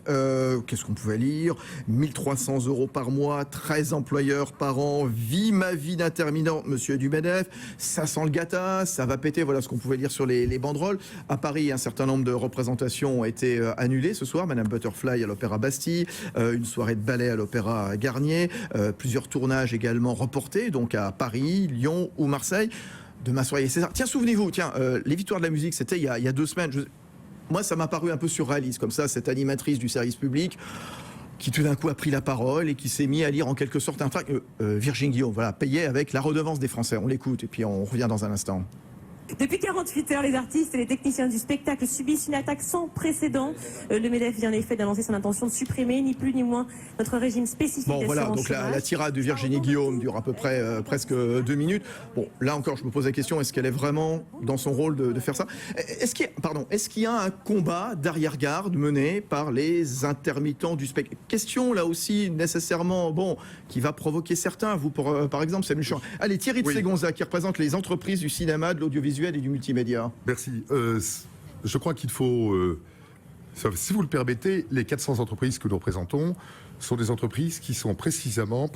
Qu'est-ce qu'on pouvait lire? 1 300 € par mois, 13 employeurs par an, vie ma vie d'intermittent, monsieur du MEDEF, ça sent le gâteau, ça va péter, voilà ce qu'on pouvait lire sur les banderoles. À Paris, un certain nombre de représentations ont été annulées ce soir. Madame Butterfly à l'Opéra Bastille, une soirée de ballet à l'Opéra Garnier, plusieurs tournages également reportés, donc à Paris, Lyon ou Marseille. Demain soir, il y a César. Tiens, souvenez-vous, les Victoires de la musique, c'était il y a 2 semaines. Moi, ça m'a paru un peu surréaliste, comme ça, cette animatrice du service public qui tout d'un coup a pris la parole et qui s'est mis à lire en quelque sorte un tract. Virginie Guillaume, voilà, payait avec la redevance des Français. On l'écoute et puis on revient dans un instant. Depuis 48 heures, les artistes et les techniciens du spectacle subissent une attaque sans précédent. Le MEDEF vient en effet d'annoncer son intention de supprimer, ni plus ni moins, notre régime spécifique d'assurance voilà, donc chômage. la tirade de Virginie Guillaume dure à peu près presque 2 minutes. Bon, là encore, je me pose la question, est-ce qu'elle est vraiment dans son rôle de faire ça? Est-ce qu'il y a un combat d'arrière-garde mené par les intermittents du spectacle? Question, là aussi, nécessairement, qui va provoquer certains. Vous, par exemple, Samuel Churin. Allez, Thierry de Ségonza, qui représente les entreprises du cinéma, de l'audiovisuel et du multimédia. Merci. Je crois qu'il faut, si vous le permettez, les 400 entreprises que nous représentons sont des entreprises qui sont précisément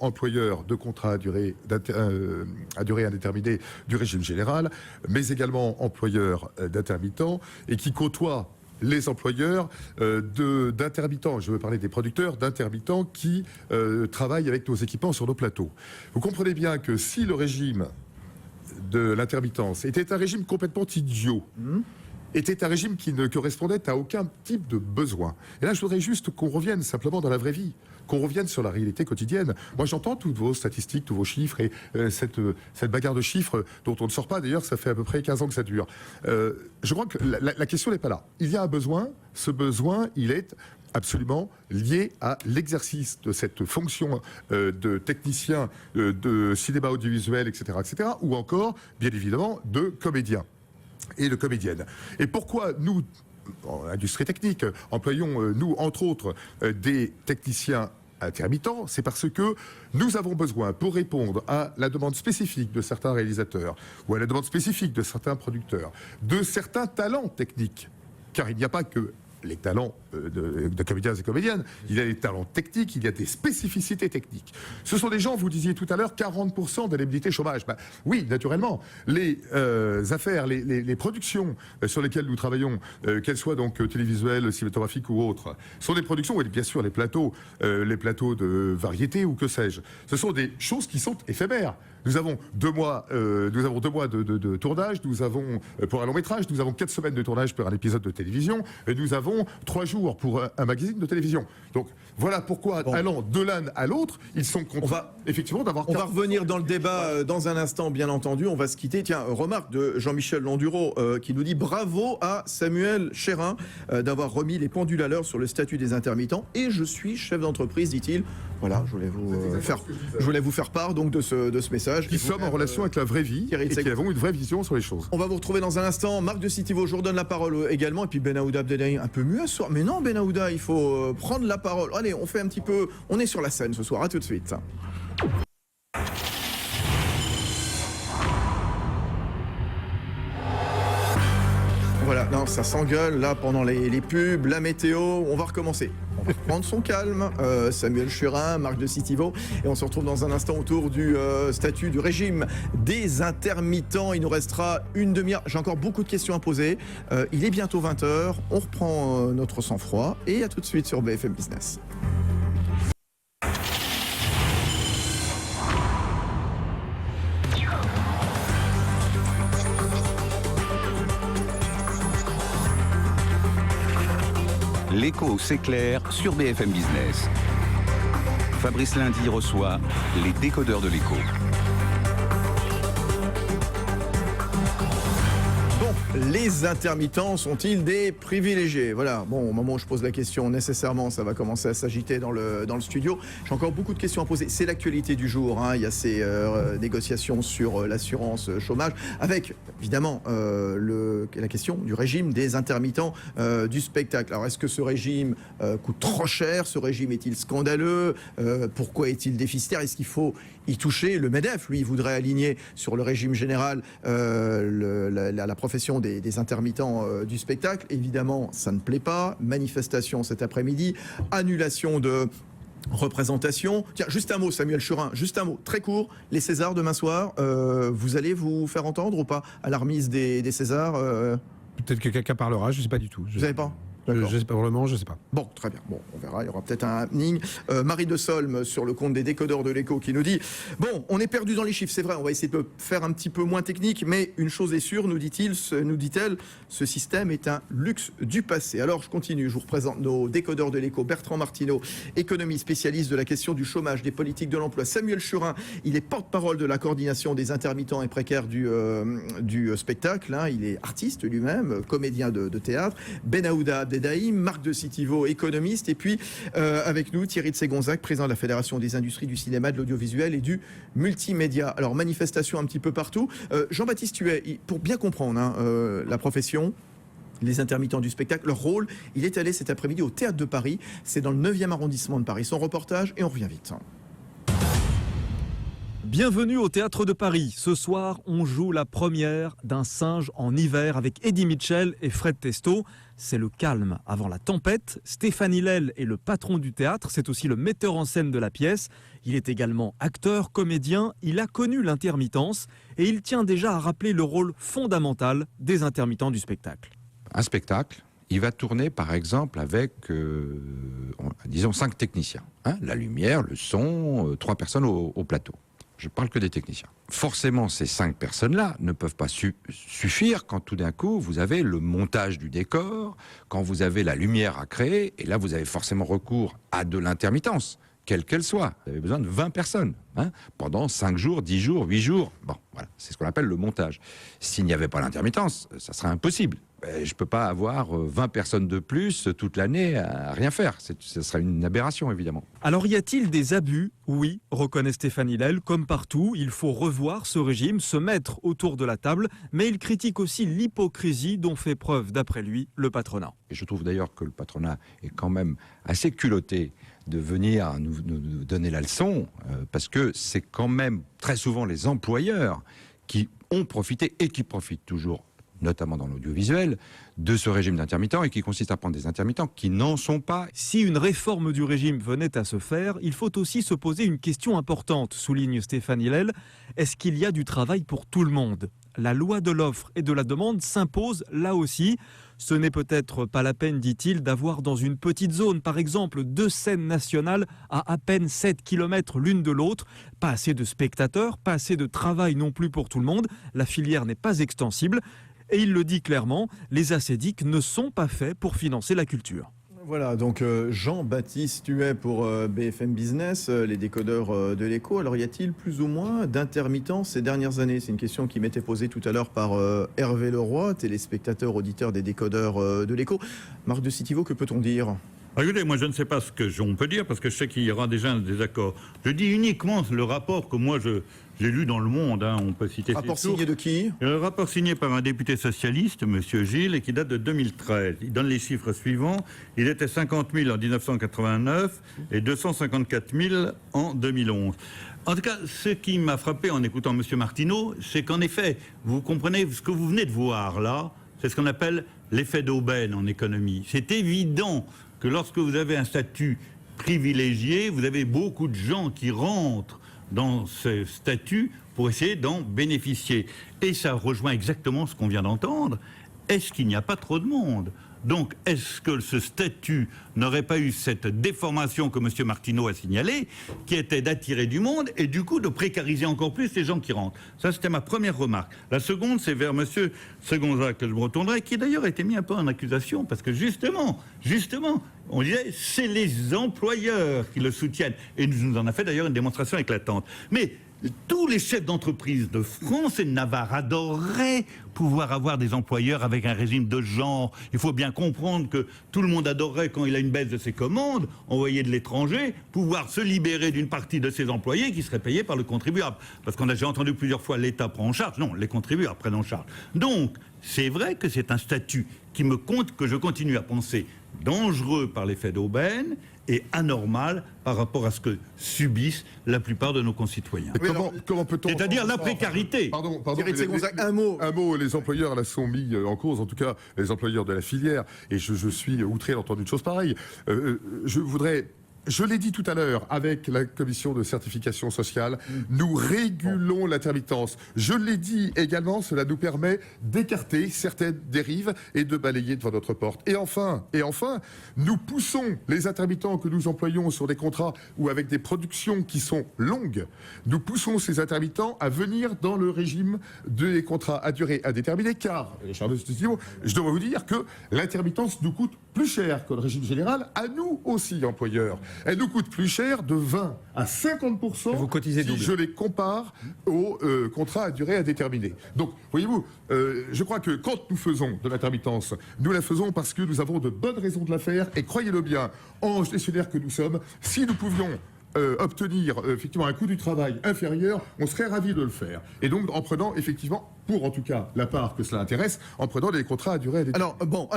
employeurs de contrats à durée indéterminée du régime général, mais également employeurs d'intermittents et qui côtoient les employeurs d'intermittents. Je veux parler des producteurs d'intermittents qui travaillent avec nos équipements sur nos plateaux. Vous comprenez bien que si le régime de l'intermittence était un régime complètement idiot, était un régime qui ne correspondait à aucun type de besoin. Et là, je voudrais juste qu'on revienne simplement dans la vraie vie, qu'on revienne sur la réalité quotidienne. Moi, j'entends toutes vos statistiques, tous vos chiffres et cette bagarre de chiffres dont on ne sort pas. D'ailleurs, ça fait à peu près 15 ans que ça dure. Je crois que la question n'est pas là. Il y a un besoin. Ce besoin, il est absolument lié à l'exercice de cette fonction de technicien de cinéma audiovisuel, etc., ou encore, bien évidemment, de comédien et de comédienne. Et pourquoi nous, en industrie technique, employons, nous, entre autres, des techniciens intermittents? C'est parce que nous avons besoin, pour répondre à la demande spécifique de certains réalisateurs ou à la demande spécifique de certains producteurs, de certains talents techniques Car il n'y a pas que les talents de comédiens et comédiennes, il y a les talents techniques, il y a des spécificités techniques. Ce sont des gens, vous disiez tout à l'heure, 40% d'indemnité chômage. Ben, oui, naturellement, les affaires, les productions sur lesquelles nous travaillons, qu'elles soient donc télévisuelles, cinématographiques ou autres, sont des productions, et bien sûr les plateaux de variété ou que sais-je, ce sont des choses qui sont éphémères. Nous avons 2 mois, de tournage, nous avons, pour un long métrage, nous avons 4 semaines de tournage pour un épisode de télévision, et nous avons 3 jours pour un magazine de télévision. Donc voilà pourquoi, allant de l'un à l'autre, ils sont contraints effectivement d'avoir... On va revenir dans le débat dans un instant, bien entendu. On va se quitter. Tiens, remarque de Jean-Michel Landuro qui nous dit bravo à Samuel Chérin d'avoir remis les pendules à l'heure sur le statut des intermittents. Et je suis chef d'entreprise, dit-il. Voilà, je voulais vous faire part donc de ce message. Qui sommes en relation avec la vraie vie et qui avons une vraie vision sur les choses. On va vous retrouver dans un instant. Marc de Citivo, je vous redonne la parole également. Et puis Ben Aouda Abdelhaim, un peu mieux ce soir. Mais non, Ben Aouda, il faut prendre la parole. Allez, on fait un petit peu... On est sur la scène ce soir. À tout de suite. Voilà, non, ça s'engueule là pendant les pubs, la météo. On va recommencer. On va prendre son calme. Samuel Chérin, Marc de Citivo. Et on se retrouve dans un instant autour du statut du régime des intermittents. Il nous restera une demi-heure. J'ai encore beaucoup de questions à poser. Il est bientôt 20h. On reprend notre sang-froid. Et à tout de suite sur BFM Business. L'écho s'éclaire sur BFM Business. Fabrice Lundi reçoit les décodeurs de l'écho. Les intermittents sont-ils des privilégiés? Voilà, bon, au moment où je pose la question, nécessairement, ça va commencer à s'agiter dans le studio. J'ai encore beaucoup de questions à poser. C'est l'actualité du jour, hein. Il y a ces négociations sur l'assurance chômage, avec, évidemment, la question du régime des intermittents du spectacle. Alors, est-ce que ce régime coûte trop cher? Ce régime est-il scandaleux? Pourquoi est-il déficitaire? Est-ce qu'il faut y toucher? Le MEDEF, lui, voudrait aligner sur le régime général la profession des intermittents du spectacle. Évidemment, ça ne plaît pas. Manifestation cet après-midi, annulation de représentation. Tiens, juste un mot, Samuel Chérin, juste un mot, très court. Les Césars demain soir, vous allez vous faire entendre ou pas à la remise des Césars Peut-être que quelqu'un parlera, je ne sais pas du tout. Vous savez pas? Je sais pas, vraiment, je sais pas. Bon, très bien. Bon, on verra. Il y aura peut-être un happening. Marie de Solme sur le compte des décodeurs de l'écho qui nous dit bon, on est perdu dans les chiffres, c'est vrai. On va essayer de faire un petit peu moins technique, mais une chose est sûre, nous dit-elle, ce système est un luxe du passé. Alors, je continue. Je vous représente nos décodeurs de l'écho. Bertrand Martineau, économiste spécialiste de la question du chômage, des politiques de l'emploi. Samuel Chérin, il est porte-parole de la coordination des intermittents et précaires du spectacle. Hein. Il est artiste lui-même, comédien de théâtre. Ben Aouda Abdelhaim, Marc de Citivo, économiste, et puis avec nous Thierry de Ségonzac, président de la Fédération des industries du cinéma, de l'audiovisuel et du multimédia. Alors, manifestation un petit peu partout. Jean-Baptiste Huet, pour bien comprendre la profession, les intermittents du spectacle, leur rôle, il est allé cet après-midi au Théâtre de Paris, c'est dans le 9e arrondissement de Paris. Son reportage, et on revient vite. Bienvenue au Théâtre de Paris. Ce soir, on joue la première d'un singe en hiver avec Eddie Mitchell et Fred Testo. C'est le calme avant la tempête. Stéphane Hillel est le patron du théâtre, c'est aussi le metteur en scène de la pièce. Il est également acteur, comédien, il a connu l'intermittence et il tient déjà à rappeler le rôle fondamental des intermittents du spectacle. Un spectacle, il va tourner par exemple avec, disons, 5 techniciens. Hein, la lumière, le son, 3 personnes au plateau. Je parle que des techniciens. Forcément, ces 5 personnes-là ne peuvent pas suffire quand tout d'un coup, vous avez le montage du décor, quand vous avez la lumière à créer, et là, vous avez forcément recours à de l'intermittence, quelle qu'elle soit. Vous avez besoin de 20 personnes, pendant 5 jours, 10 jours, 8 jours. Bon, voilà, c'est ce qu'on appelle le montage. S'il n'y avait pas l'intermittence, ça serait impossible. Je ne peux pas avoir 20 personnes de plus toute l'année à rien faire. Ce serait une aberration, évidemment. Alors, y a-t-il des abus? Oui, reconnaît Stéphane Hillel. Comme partout, il faut revoir ce régime, se mettre autour de la table. Mais il critique aussi l'hypocrisie dont fait preuve, d'après lui, le patronat. Et je trouve d'ailleurs que le patronat est quand même assez culotté de venir nous donner la leçon, parce que c'est quand même très souvent les employeurs qui ont profité et qui profitent toujours notamment dans l'audiovisuel, de ce régime d'intermittents et qui consiste à prendre des intermittents qui n'en sont pas. Si une réforme du régime venait à se faire, il faut aussi se poser une question importante, souligne Stéphane Hillel. Est-ce qu'il y a du travail pour tout le monde ? La loi de l'offre et de la demande s'impose là aussi. Ce n'est peut-être pas la peine, dit-il, d'avoir dans une petite zone, par exemple, 2 scènes nationales à peine 7 km l'une de l'autre. Pas assez de spectateurs, pas assez de travail non plus pour tout le monde. La filière n'est pas extensible. Et il le dit clairement, les ACEDIC ne sont pas faits pour financer la culture. Voilà, donc Jean-Baptiste Huet pour BFM Business, les décodeurs de l'écho. Alors y a-t-il plus ou moins d'intermittents ces dernières années ? C'est une question qui m'était posée tout à l'heure par Hervé Leroy, téléspectateur, auditeur des décodeurs de l'écho. Marc de Citivo, que peut-on dire ? Écoutez, moi je ne sais pas ce que on peut dire parce que je sais qu'il y aura déjà un désaccord. Je dis uniquement le rapport que moi j'ai lu dans Le Monde, on peut citer. Rapport signé de qui ? Le rapport signé par un député socialiste, M. Gilles, et qui date de 2013. Il donne les chiffres suivants. Il était 50 000 en 1989 et 254 000 en 2011. En tout cas, ce qui m'a frappé en écoutant M. Martineau, c'est qu'en effet, vous comprenez, ce que vous venez de voir là, c'est ce qu'on appelle l'effet d'aubaine en économie. C'est évident que lorsque vous avez un statut privilégié, vous avez beaucoup de gens qui rentrent dans ce statut pour essayer d'en bénéficier. Et ça rejoint exactement ce qu'on vient d'entendre. Est-ce qu'il n'y a pas trop de monde ? Donc, est-ce que ce statut n'aurait pas eu cette déformation que M. Martineau a signalée, qui était d'attirer du monde et du coup de précariser encore plus les gens qui rentrent ? Ça, c'était ma première remarque. La seconde, c'est vers M. Segonza que je me retournerai, qui d'ailleurs a été mis un peu en accusation, parce que justement, on disait, c'est les employeurs qui le soutiennent. Et nous en a fait d'ailleurs une démonstration éclatante. Mais tous les chefs d'entreprise de France et de Navarre adoreraient pouvoir avoir des employeurs avec un régime de genre. Il faut bien comprendre que tout le monde adorerait, quand il a une baisse de ses commandes, envoyées de l'étranger, pouvoir se libérer d'une partie de ses employés qui seraient payés par le contribuable. Parce qu'on a déjà entendu plusieurs fois l'État prend en charge. Non, les contribuables prennent en charge. Donc, c'est vrai que c'est un statut que je continue à penser dangereux par l'effet d'aubaine et anormal par rapport à ce que subissent la plupart de nos concitoyens. Comment peut-on... C'est-à-dire la précarité. Pardon, un mot. Les employeurs là sont mis en cause, en tout cas les employeurs de la filière, et je suis outré d'entendre une chose pareille. Je l'ai dit tout à l'heure, avec la commission de certification sociale, nous régulons l'intermittence. Je l'ai dit également, cela nous permet d'écarter certaines dérives et de balayer devant notre porte. Et enfin, nous poussons les intermittents que nous employons sur des contrats ou avec des productions qui sont longues, nous poussons ces intermittents à venir dans le régime des contrats à durée indéterminée, car, je dois vous dire que l'intermittence nous coûte plus cher que le régime général, à nous aussi, employeurs. Elle nous coûte plus cher de 20 à 50% vous cotisez double. Si je les compare aux contrats à durée indéterminée. Donc, voyez-vous, je crois que quand nous faisons de l'intermittence, nous la faisons parce que nous avons de bonnes raisons de la faire, et croyez-le bien, en gestionnaire que nous sommes, si nous pouvions obtenir effectivement un coût du travail inférieur, on serait ravis de le faire. Et donc en prenant effectivement, pour en tout cas la part que cela intéresse, en prenant des contrats à durée indéterminée.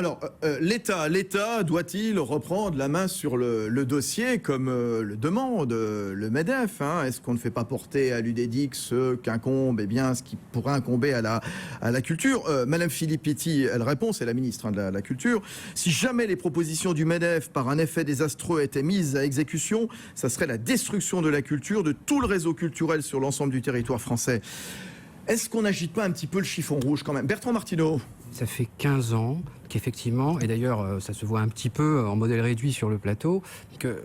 L'État doit-il reprendre la main sur le dossier comme le demande le MEDEF, Est-ce qu'on ne fait pas porter à l'UDEDIC ce qui pourrait incomber à la culture Madame Filippetti, elle répond, c'est la ministre de la Culture. Si jamais les propositions du MEDEF, par un effet désastreux, étaient mises à exécution, ça serait la destruction de la culture, de tout le réseau culturel sur l'ensemble du territoire français. Est-ce qu'on n'agite pas un petit peu le chiffon rouge quand même ? Bertrand Martineau. Ça fait 15 ans qu'effectivement, et d'ailleurs ça se voit un petit peu en modèle réduit sur le plateau, qu'il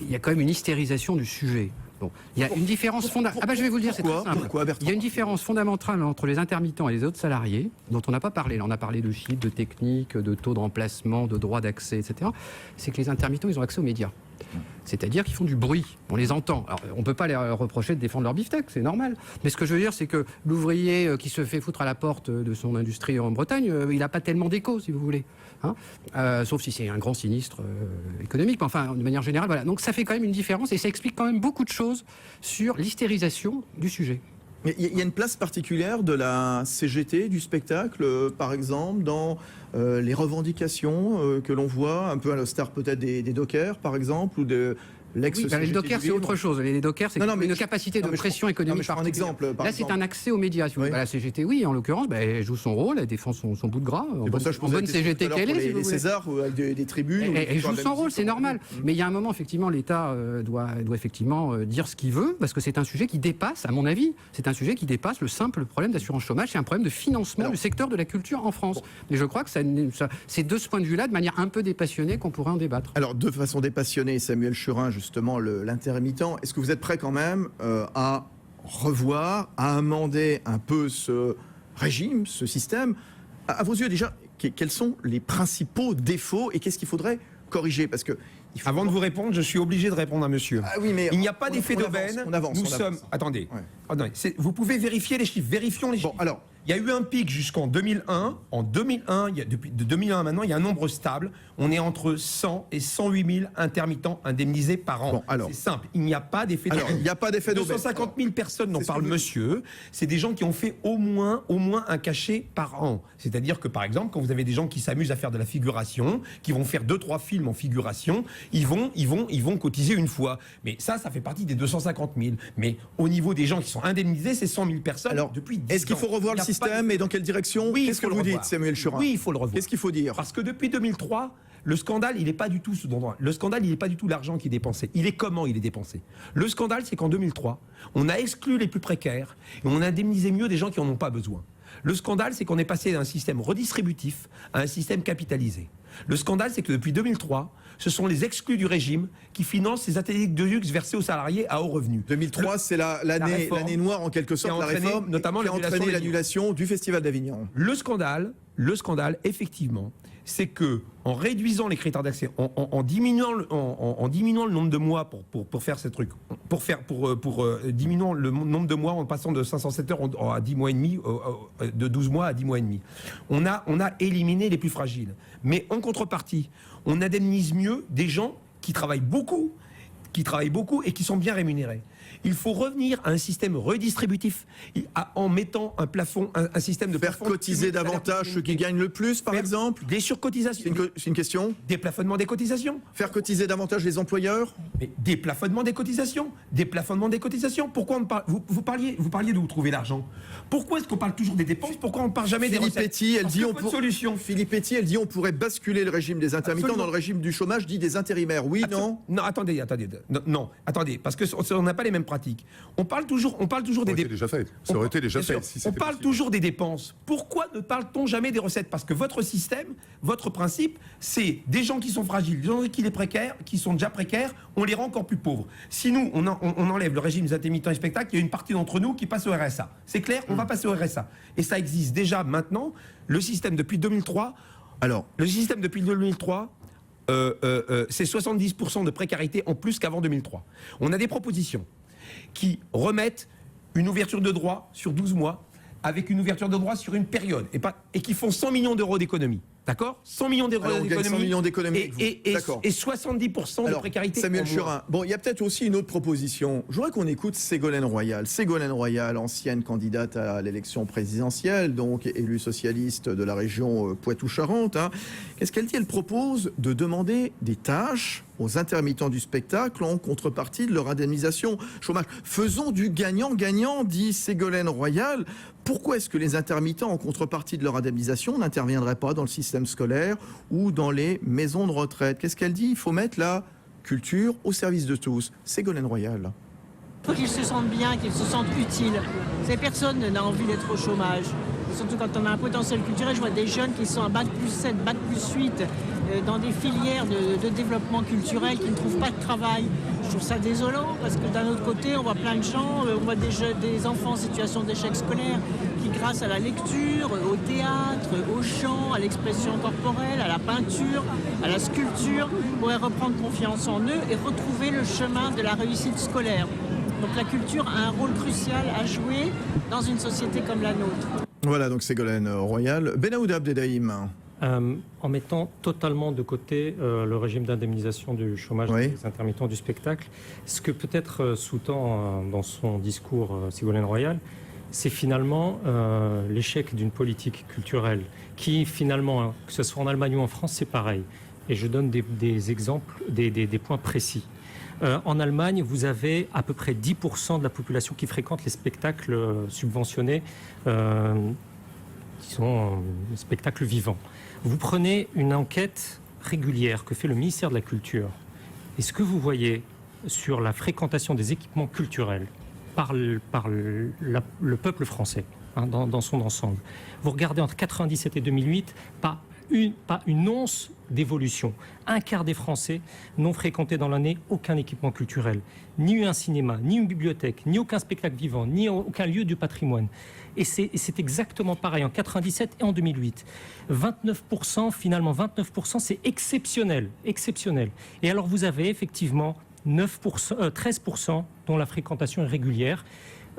y a quand même une hystérisation du sujet. Bon, il y a une différence fondamentale. Je vais vous le dire, c'est très simple. Il y a une différence fondamentale entre les intermittents et les autres salariés, dont on n'a pas parlé. Là, on a parlé de chiffres, de techniques, de taux de remplacement, de droits d'accès, etc. C'est que les intermittents, ils ont accès aux médias. C'est-à-dire qu'ils font du bruit, on les entend. Alors, on ne peut pas leur reprocher de défendre leur beefsteak, c'est normal. Mais ce que je veux dire, c'est que l'ouvrier qui se fait foutre à la porte de son industrie en Bretagne, il n'a pas tellement d'écho, si vous voulez. Sauf si c'est un grand sinistre économique. Mais enfin, de manière générale, voilà. Donc ça fait quand même une différence et ça explique quand même beaucoup de choses sur l'hystérisation du sujet. Il y a une place particulière de la CGT, du spectacle, par exemple, dans les revendications que l'on voit, un peu à l'instar peut-être des dockers, par exemple, ou de les dockers, c'est autre chose. Les dockers, c'est une capacité de pression économique. Par exemple, là, c'est un accès aux médias. La CGT, oui, en l'occurrence, elle joue son rôle, elle défend son bout de gras. En bonne CGT qu'elle est, les Césars ou des tribunes. Elle joue son rôle, c'est normal. Mais il y a un moment, effectivement, l'État doit effectivement dire ce qu'il veut, parce que c'est un sujet qui dépasse, à mon avis, c'est un sujet qui dépasse le simple problème d'assurance chômage. C'est un problème de financement du secteur de la culture en France. Et je crois que c'est de ce point de vue-là, de manière un peu dépassionnée, qu'on pourrait en débattre. Alors, de façon dépassionnée, Samuel Churin, justement, l'intermittent. Est-ce que vous êtes prêt quand même à revoir, à amender un peu ce régime, ce système? À vos yeux, déjà, quels sont les principaux défauts et qu'est-ce qu'il faudrait corriger? Parce que avant de vous répondre, je suis obligé de répondre à monsieur. Ah oui, mais il n'y a pas d'effet d'aubaine. On avance. Attendez. Vous pouvez vérifier les chiffres. Vérifions les chiffres. Alors, il y a eu un pic jusqu'en 2001. En 2001, depuis de 2001 à maintenant, il y a un nombre stable. On est entre 100 et 108 000 intermittents indemnisés par an. C'est simple. Il n'y a pas d'effet d'aubaine. Il n'y a pas d'effet d'aubaine. 250 000 personnes dont parle monsieur. C'est des gens qui ont fait au moins un cachet par an. C'est-à-dire que, par exemple, quand vous avez des gens qui s'amusent à faire de la figuration, qui vont faire 2-3 films en figuration, ils vont cotiser une fois. Mais ça fait partie des 250 000. Mais au niveau des gens qui sont indemnisés, c'est 100 000 personnes. Alors, depuis 10 ans. Est-ce qu'il faut revoir le système et dans quelle direction? Oui, qu'est-ce que vous dites, Samuel Churin? Oui, il faut le revoir. Qu'est-ce qu'il faut dire? Parce que depuis 2003, le scandale, il n'est pas du tout le scandale, il n'est pas du tout l'argent qui est dépensé. Il est comment il est dépensé. Le scandale, c'est qu'en 2003, on a exclu les plus précaires et on a indemnisé mieux des gens qui n'en ont pas besoin. Le scandale, c'est qu'on est passé d'un système redistributif à un système capitalisé. Le scandale, c'est que depuis 2003, ce sont les exclus du régime qui financent ces ateliers de luxe versés aux salariés à haut revenu. 2003, c'est l'année noire en quelque sorte, la réforme, notamment qui a entraîné l'annulation du Festival d'Avignon. Le scandale, effectivement, c'est que en réduisant les critères d'accès, en diminuant le nombre de mois pour faire ces trucs, diminuant le nombre de mois en passant de 507 heures à 10 mois et demi, de 12 mois à 10 mois et demi, on a éliminé les plus fragiles. Mais en contrepartie, on indemnise mieux des gens qui travaillent beaucoup et qui sont bien rémunérés. Il faut revenir à un système redistributif en mettant un plafond, un système de faire cotiser davantage ceux qui gagnent le plus, par exemple. Des surcotisations. C'est une question. Déplafonnement des cotisations. Faire cotiser davantage les employeurs. Mais déplafonnement des cotisations. Déplafonnement des cotisations. Pourquoi on parle, vous parliez d'où vous trouvez l'argent. Pourquoi est-ce qu'on parle toujours des dépenses? Pourquoi on ne parle jamais des recettes? Philippe Petit, elle dit on pourrait basculer le régime des intermittents dans le régime du chômage dit des intérimaires. Oui, non. Non, attendez. Non, attendez, parce que on n'a pas les mêmes pratiques. On parle toujours des dépenses. Ça aurait été déjà fait. On parle toujours des dépenses. Pourquoi ne parle-t-on jamais des recettes? Parce que votre système, votre principe, c'est des gens qui sont fragiles, des gens qui sont déjà précaires, on les rend encore plus pauvres. Si nous, on enlève le régime des intermittents et spectacles, il y a une partie d'entre nous qui passe au RSA. C'est clair, on va passer au RSA. Et ça existe déjà maintenant. Le système depuis 2003. Alors, le système depuis 2003. C'est 70% de précarité en plus qu'avant 2003. On a des propositions qui remettent une ouverture de droit sur 12 mois avec une ouverture de droit sur une période et qui font 100 millions d'euros d'économie. D'accord? 100 millions d'euros d'économie. 100 millions d'économies. Et 70% de précarité. Samuel Churin, bon, il y a peut-être aussi une autre proposition. Je voudrais qu'on écoute Ségolène Royal. Ségolène Royal, ancienne candidate à l'élection présidentielle, donc élue socialiste de la région Poitou-Charentes. Qu'est-ce qu'elle dit? Elle propose de demander des tâches aux intermittents du spectacle en contrepartie de leur indemnisation chômage. Faisons du gagnant-gagnant, dit Ségolène Royal. Pourquoi est-ce que les intermittents, en contrepartie de leur indemnisation, n'interviendraient pas dans le système scolaire ou dans les maisons de retraite? Qu'est-ce qu'elle dit? Il faut mettre la culture au service de tous. Ségolène Royal. Il faut qu'ils se sentent bien, qu'ils se sentent utiles. Ces personnes n'ont envie d'être au chômage. Surtout quand on a un potentiel culturel, je vois des jeunes qui sont à Bac plus 7, Bac plus 8, dans des filières de développement culturel qui ne trouvent pas de travail. Je trouve ça désolant parce que d'un autre côté, on voit plein de gens, on voit des enfants en situation d'échec scolaire qui, grâce à la lecture, au théâtre, au chant, à l'expression corporelle, à la peinture, à la sculpture, pourraient reprendre confiance en eux et retrouver le chemin de la réussite scolaire. Donc la culture a un rôle crucial à jouer dans une société comme la nôtre. Voilà donc Ségolène Royal. Benaouda Abdelhaim. En mettant totalement de côté le régime d'indemnisation du chômage des intermittents du spectacle, ce que peut-être sous-tend dans son discours Ségolène Royal, c'est finalement l'échec d'une politique culturelle qui finalement, hein, que ce soit en Allemagne ou en France, c'est pareil. Et je donne des exemples, des points précis. En Allemagne, vous avez à peu près 10% de la population qui fréquente les spectacles subventionnés, qui sont des spectacles vivants. Vous prenez une enquête régulière que fait le ministère de la Culture. Et ce que vous voyez sur la fréquentation des équipements culturels par le peuple français, hein, dans son ensemble, vous regardez entre 1997 et 2008, pas une once d'évolution. Un quart des Français n'ont fréquenté dans l'année aucun équipement culturel, ni un cinéma, ni une bibliothèque, ni aucun spectacle vivant, ni aucun lieu du patrimoine. Et c'est exactement pareil en 1997 et en 2008. 29%, finalement 29%, c'est exceptionnel, exceptionnel. Et alors vous avez effectivement 13% dont la fréquentation est régulière.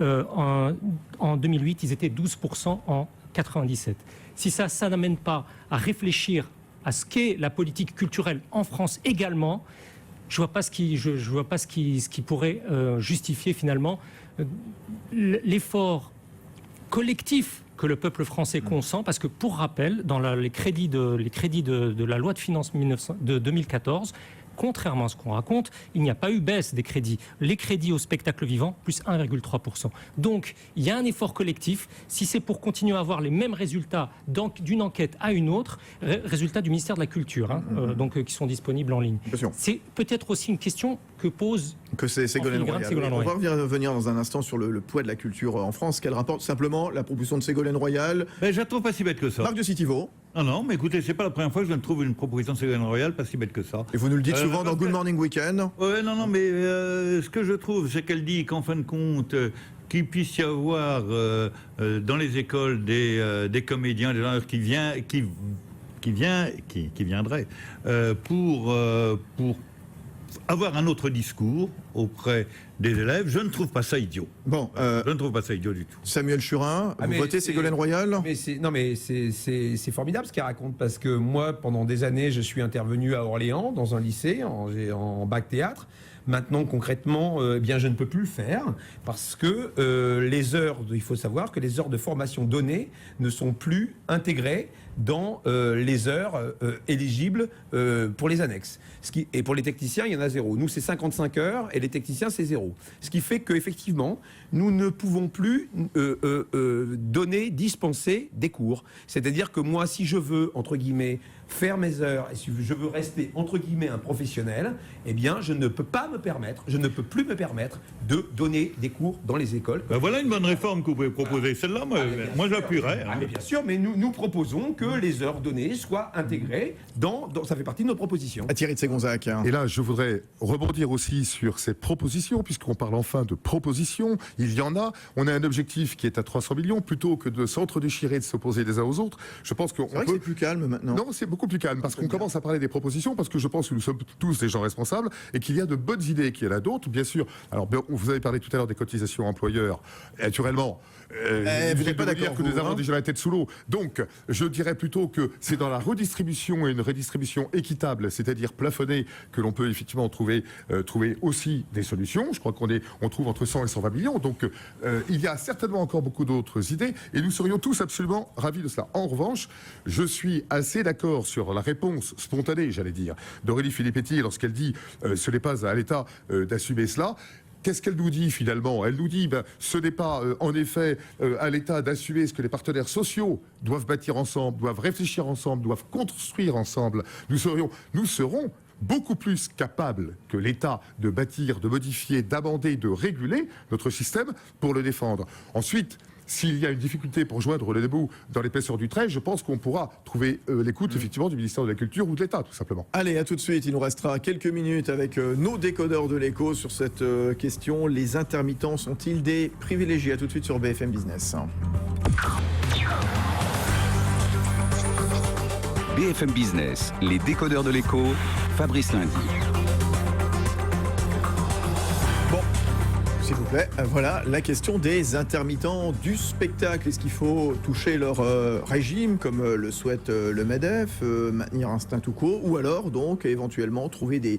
En 2008, ils étaient 12% en 1997. Si ça n'amène pas à réfléchir à ce qu'est la politique culturelle en France également, je ne vois pas ce qui pourrait justifier finalement l'effort collectif que le peuple français consent, parce que pour rappel, dans les crédits de la loi de finances de 2014, contrairement à ce qu'on raconte, il n'y a pas eu baisse des crédits. Les crédits au spectacle vivant, plus 1,3%. Donc, il y a un effort collectif. Si c'est pour continuer à avoir les mêmes résultats d'une enquête à une autre, résultats du ministère de la Culture, hein, qui sont disponibles en ligne. C'est peut-être aussi une question que pose... Que c'est Ségolène Royal. On va revenir dans un instant sur le poids de la culture en France. Qu'elle rapporte simplement la proposition de Ségolène Royal. Ben, je la trouve pas si bête que ça. Marc de Citivo. Non, mais écoutez, c'est pas la première fois que je trouve une proposition de Ségolène Royal pas si bête que ça. Et vous nous le dites souvent dans Good Morning Weekend. Ouais, non, mais ce que je trouve, c'est qu'elle dit qu'en fin de compte, qu'il puisse y avoir dans les écoles des comédiens, des gens qui viendraient pour avoir un autre discours auprès des élèves, je ne trouve pas ça idiot. Bon, je ne trouve pas ça idiot du tout. Samuel Churin, vous votez Ségolène Royal ? Mais c'est formidable ce qu'elle raconte, parce que moi, pendant des années, je suis intervenu à Orléans, dans un lycée, en bac théâtre. Maintenant, concrètement, je ne peux plus le faire, parce que il faut savoir que les heures de formation données ne sont plus intégrées dans les heures éligibles pour les annexes. Et pour les techniciens, il y en a 0. Nous, c'est 55 heures et les techniciens, c'est 0. Ce qui fait qu'effectivement, nous ne pouvons plus dispenser des cours. C'est-à-dire que moi, si je veux, entre guillemets, faire mes heures et si je veux rester, entre guillemets, un professionnel, eh bien, je ne peux plus me permettre de donner des cours dans les écoles. Voilà une bonne réforme que vous pouvez proposer. Celle-là, moi j'appuierais. Mais bien sûr, mais nous proposons que les heures données soient intégrées ça fait partie de nos propositions. Thierry de Ségonzac. Et là, je voudrais rebondir aussi sur ces propositions, puisqu'on parle enfin de propositions. Il y en a. On a un objectif qui est à 300 millions, plutôt que de s'entre-déchirer, de s'opposer les uns aux autres. Je pense qu'on c'est plus calme maintenant. Non, c'est beaucoup plus calme, parce qu'on commence à parler des propositions, parce que je pense que nous sommes tous des gens responsables et qu'il y a de bonnes idées, qu'il y en a d'autres, bien sûr. Alors, vous avez parlé tout à l'heure des cotisations employeurs. Naturellement, vous n'êtes pas d'accord que nous avons déjà la tête sous l'eau. Donc, je dirais plutôt que c'est dans la redistribution et une redistribution équitable, c'est-à-dire plafonnée, que l'on peut effectivement trouver aussi des solutions. Je crois qu'on trouve entre 100 et 120 millions. Donc, il y a certainement encore beaucoup d'autres idées et nous serions tous absolument ravis de cela. En revanche, je suis assez d'accord sur la réponse spontanée, j'allais dire, d'Aurélie Filippetti lorsqu'elle dit ce n'est pas à l'État d'assumer cela. Qu'est-ce qu'elle nous dit finalement ? Elle nous dit ce n'est pas en effet à l'État d'assumer ce que les partenaires sociaux doivent bâtir ensemble, doivent réfléchir ensemble, doivent construire ensemble. Nous serons beaucoup plus capables que l'État de bâtir, de modifier, d'amender, de réguler notre système pour le défendre. Ensuite, s'il y a une difficulté pour joindre les bouts dans l'épaisseur du trait, je pense qu'on pourra trouver l'écoute effectivement du ministère de la Culture ou de l'État, tout simplement. Allez, à tout de suite. Il nous restera quelques minutes avec nos décodeurs de l'écho sur cette question. Les intermittents sont-ils des privilégiés ? À tout de suite sur BFM Business. BFM Business, les décodeurs de l'écho, Fabrice Lundi. S'il vous plaît, voilà la question des intermittents du spectacle. Est-ce qu'il faut toucher leur régime comme le souhaite le MEDEF, maintenir un statu quo, ou alors donc éventuellement trouver des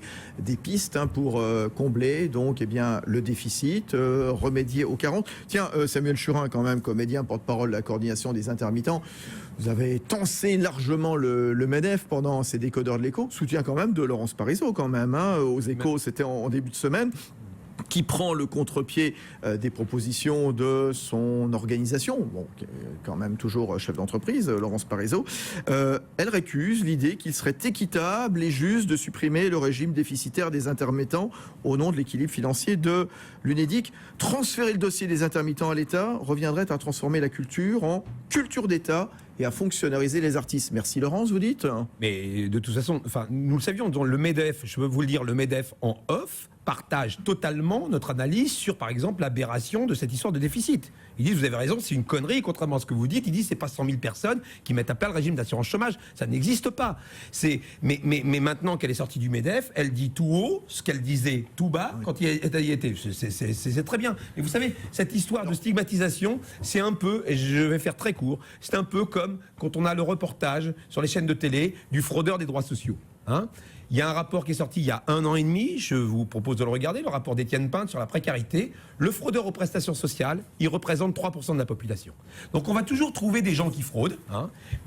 pistes pour combler donc le déficit, remédier aux carences. Tiens, Samuel Churin, quand même, comédien, porte-parole de la coordination des intermittents, vous avez tensé largement le MEDEF pendant ces décodeurs de l'écho, soutien quand même de Laurence Parisot quand même, aux échos, c'était en début de semaine, qui prend le contre-pied des propositions de son organisation, qui est quand même toujours chef d'entreprise, Laurence Parisot. Elle récuse l'idée qu'il serait équitable et juste de supprimer le régime déficitaire des intermittents au nom de l'équilibre financier de l'UNEDIC. Transférer le dossier des intermittents à l'État reviendrait à transformer la culture en culture d'État et à fonctionnariser les artistes. Merci Laurence, vous dites ? Mais de toute façon, nous le savions, dans le MEDEF, je peux vous le dire, le MEDEF en off partage totalement notre analyse sur, par exemple, l'aberration de cette histoire de déficit. Ils disent, vous avez raison, c'est une connerie, contrairement à ce que vous dites. Ils disent, c'est pas 100 000 personnes qui mettent à plat le régime d'assurance chômage. Ça n'existe pas. Mais maintenant qu'elle est sortie du MEDEF, elle dit tout haut ce qu'elle disait tout bas quand il y était. C'est très bien. Mais vous savez, cette histoire de stigmatisation, c'est un peu, et je vais faire très court, c'est un peu comme quand on a le reportage sur les chaînes de télé du fraudeur des droits sociaux. Il y a un rapport qui est sorti il y a 1 an et demi, je vous propose de le regarder, le rapport d'Étienne Pinte sur la précarité. Le fraudeur aux prestations sociales, il représente 3% de la population. Donc on va toujours trouver des gens qui fraudent,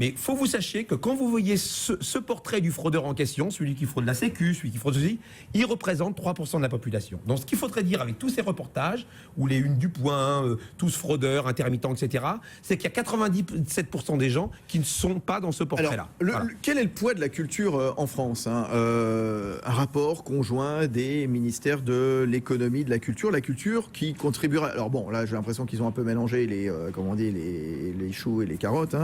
mais il faut que vous sachiez que quand vous voyez ce portrait du fraudeur en question, celui qui fraude la Sécu, celui qui fraude ceci, il représente 3% de la population. Donc ce qu'il faudrait dire avec tous ces reportages, où les unes du Point, tous fraudeurs, intermittents, etc., c'est qu'il y a 97% des gens qui ne sont pas dans ce portrait-là. Alors, quel est le poids de la culture en France un rapport conjoint des ministères de l'économie, de la culture qui contribuerait. Alors bon, là j'ai l'impression qu'ils ont un peu mélangé les choux et les carottes.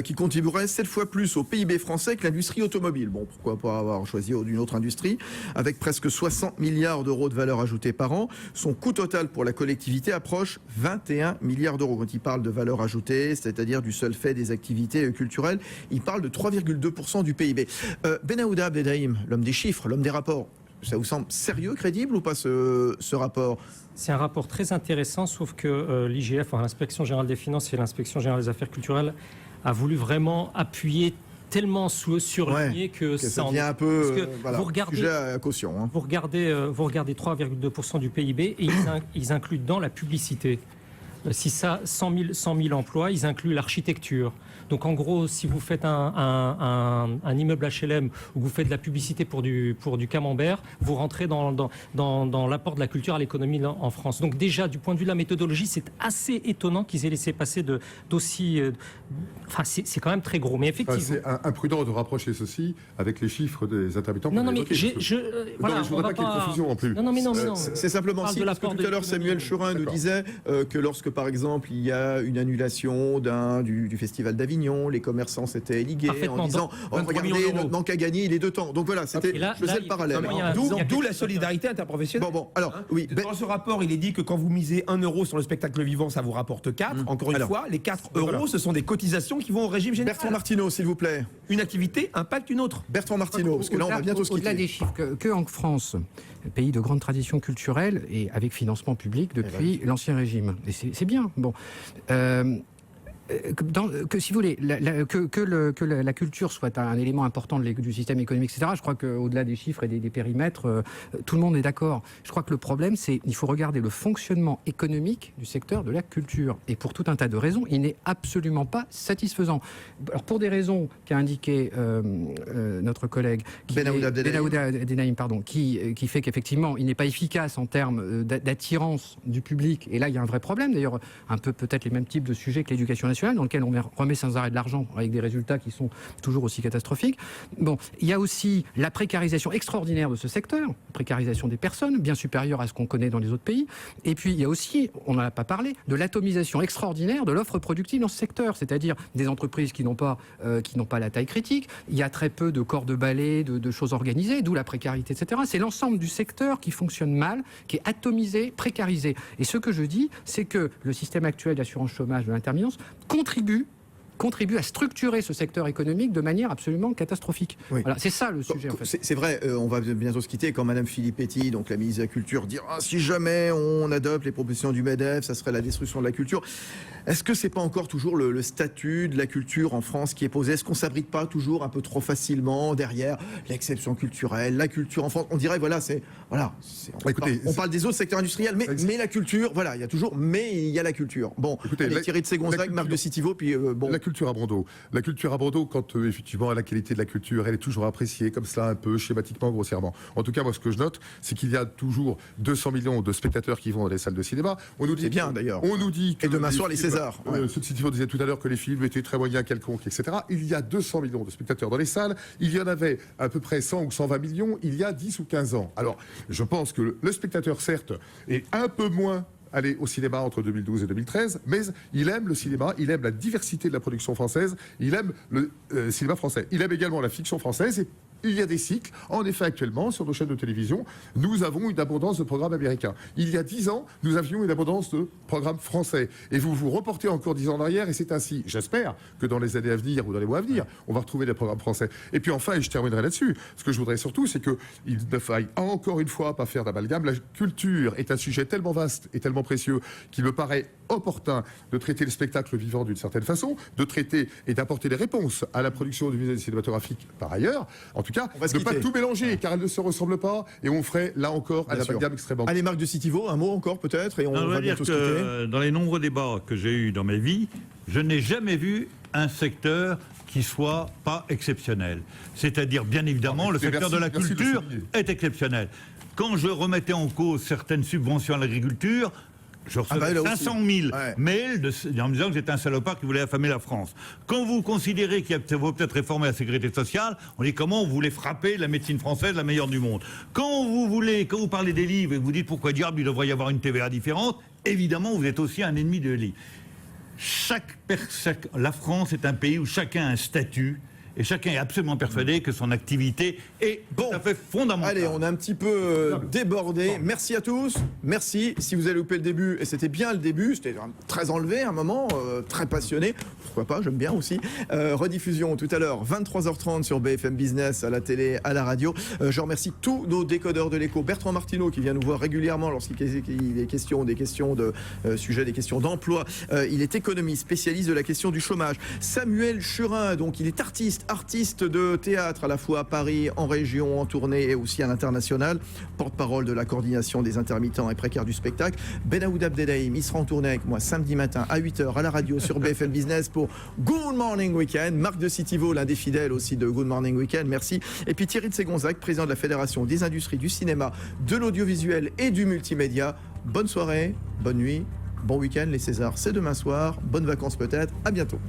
Qui contribuerait 7 fois plus au PIB français que l'industrie automobile. Bon, pourquoi pas avoir choisi une autre industrie avec presque 60 milliards d'euros de valeur ajoutée par an. Son coût total pour la collectivité approche 21 milliards d'euros. Quand il parle de valeur ajoutée, c'est-à-dire du seul fait des activités culturelles, il parle de 3,2% du PIB. Benaouda Abdelrahim, l'homme des chiffres, l'homme des rapports, ça vous semble sérieux, crédible ou pas ce rapport ? C'est un rapport très intéressant, sauf que l'IGF, l'Inspection Générale des Finances et l'Inspection Générale des Affaires Culturelles, a voulu vraiment appuyer tellement surligné que ça devient un peu vous regardez, sujet à caution. Vous regardez 3,2% du PIB et ils incluent dans la publicité. Si ça, 100 000 emplois, ils incluent l'architecture. Donc en gros, si vous faites un immeuble HLM ou vous faites de la publicité pour du camembert, vous rentrez dans l'apport de la culture à l'économie en France. Donc déjà, du point de vue de la méthodologie, c'est assez étonnant qu'ils aient laissé passer d'aussi... c'est quand même très gros. Mais effectivement... c'est imprudent de rapprocher ceci avec les chiffres des intermittents. Non, mais je ne voudrais pas qu'il y ait de confusion en plus. Non. C'est simplement si, parce que tout à l'heure, Samuel Churin nous disait que lorsque, par exemple, il y a une annulation du Festival d'Avignon, les commerçants s'étaient ligués en disant regardez, notre manque à gagner, il est de temps. Donc voilà, c'était je faisais le parallèle. D'où la solidarité interprofessionnelle. Dans ce rapport, il est dit que quand vous misez 1 euro sur le spectacle vivant, ça vous rapporte 4. Encore une fois, les 4 euros, ce sont des cotisations qui vont au régime général. Bertrand Martineau, s'il vous plaît. Une activité impacte une autre. Bertrand Martineau, parce que là, on va bientôt se quitter. Au-delà des chiffres, que en France, pays de grande tradition culturelle et avec financement public depuis l'Ancien Régime. Et c'est bien. Bon. Si vous voulez, que la culture soit un élément important du système économique, etc., je crois qu'au-delà des chiffres et des périmètres, tout le monde est d'accord. Je crois que le problème, c'est qu'il faut regarder le fonctionnement économique du secteur de la culture. Et pour tout un tas de raisons, il n'est absolument pas satisfaisant. Alors, pour des raisons qu'a indiqué notre collègue Benaouda Abdelrahim, qui fait qu'effectivement, il n'est pas efficace en termes d'attirance du public. Et là, il y a un vrai problème, d'ailleurs, un peu peut-être les mêmes types de sujets que l'éducation nationale, dans lequel on remet sans arrêt de l'argent avec des résultats qui sont toujours aussi catastrophiques. Bon, il y a aussi la précarisation extraordinaire de ce secteur, précarisation des personnes, bien supérieure à ce qu'on connaît dans les autres pays. Et puis, il y a aussi, on n'en a pas parlé, de l'atomisation extraordinaire de l'offre productive dans ce secteur, c'est-à-dire des entreprises qui n'ont pas la taille critique. Il y a très peu de corps de balai, de choses organisées, d'où la précarité, etc. C'est l'ensemble du secteur qui fonctionne mal, qui est atomisé, précarisé. Et ce que je dis, c'est que le système actuel d'assurance chômage de l'intermittence contribue contribue à structurer ce secteur économique de manière absolument catastrophique. Oui. Voilà, c'est ça le sujet en fait. C'est vrai, on va bientôt se quitter quand Madame Filippetti, donc la ministre de la Culture, dira si jamais on adopte les propositions du MEDEF, ça serait la destruction de la culture. Est-ce que c'est pas encore toujours le statut de la culture en France qui est posé? Est-ce qu'on s'abrite pas toujours un peu trop facilement derrière l'exception culturelle, la culture en France? On dirait on parle des autres secteurs industriels, mais la culture, voilà, il y a toujours, mais il y a la culture. Bon, écoutez, Thierry de Ségonzac, Marc de Citivo, puis bon. La culture à Bordeaux. La culture à Bordeaux, quand effectivement la qualité de la culture, elle est toujours appréciée comme cela, un peu schématiquement, grossièrement. En tout cas, moi, ce que je note, c'est qu'il y a toujours 200 millions de spectateurs qui vont dans les salles de cinéma. On nous dit, c'est bien d'ailleurs. On nous dit que et demain soir les Césars. Ceux de Citivo disaient tout à l'heure que les films étaient très moyens, quelconques, etc. Il y a 200 millions de spectateurs dans les salles. Il y en avait à peu près 100 ou 120 millions il y a 10 ou 15 ans. Alors, je pense que le spectateur, certes, est un peu moins aller au cinéma entre 2012 et 2013, mais il aime le cinéma, il aime la diversité de la production française, il aime le cinéma français. Il aime également la fiction française et il y a des cycles. En effet, actuellement, sur nos chaînes de télévision, nous avons une abondance de programmes américains. Il y a 10 ans, nous avions une abondance de programmes français. Et vous vous reportez encore 10 ans en arrière, et c'est ainsi, j'espère, que dans les années à venir ou dans les mois à venir, on va retrouver des programmes français. Et puis enfin, et je terminerai là-dessus, ce que je voudrais surtout, c'est qu'il ne faille encore une fois pas faire d'amalgame. La culture est un sujet tellement vaste et tellement précieux qu'il me paraît opportun de traiter le spectacle vivant d'une certaine façon, de traiter et d'apporter des réponses à la production audiovisuelle et cinématographique par ailleurs. En tout cas, ne pas tout mélanger, car elles ne se ressemblent pas, et on ferait là encore un amalgame extrêmement. Allez, Marc de Citivo, un mot encore peut-être, et on va bientôt se quitter. Dans les nombreux débats que j'ai eus dans ma vie, je n'ai jamais vu un secteur qui soit pas exceptionnel. C'est-à-dire, bien évidemment, le secteur de la culture est exceptionnel. Quand je remettais en cause certaines subventions à l'agriculture, je recevais 500 000 mails en me disant que j'étais un salopard qui voulait affamer la France. Quand vous considérez qu'il faut peut-être réformer la sécurité sociale, on dit comment vous voulez frapper la médecine française, la meilleure du monde. Quand vous parlez des livres et que vous dites pourquoi diable il devrait y avoir une TVA différente, évidemment vous êtes aussi un ennemi des livres. La France est un pays où chacun a un statut. Et chacun est absolument persuadé que son activité est tout à fait fondamentale. Allez, on a un petit peu débordé. Merci à tous. Merci. Si vous avez loupé le début, et c'était bien le début, c'était très enlevé à un moment, très passionné. Pourquoi pas, j'aime bien aussi. Rediffusion tout à l'heure, 23h30 sur BFM Business, à la télé, à la radio. Je remercie tous nos décodeurs de l'écho. Bertrand Martineau, qui vient nous voir régulièrement lorsqu'il est question des questions de sujets, des questions d'emploi. Il est économiste, spécialiste de la question du chômage. Samuel Churin, donc il est artiste de théâtre à la fois à Paris, en région, en tournée et aussi à l'international, porte-parole de la coordination des intermittents et précaires du spectacle. Benaoud Abdelhaim, il sera en tournée avec moi samedi matin à 8h à la radio sur BFM Business pour Good Morning Weekend. Marc de Citivo, l'un des fidèles aussi de Good Morning Weekend, merci. Et puis Thierry de Ségonzac, président de la Fédération des industries du cinéma, de l'audiovisuel et du multimédia. Bonne soirée, bonne nuit, bon week-end, les Césars c'est demain soir, bonnes vacances peut-être, à bientôt.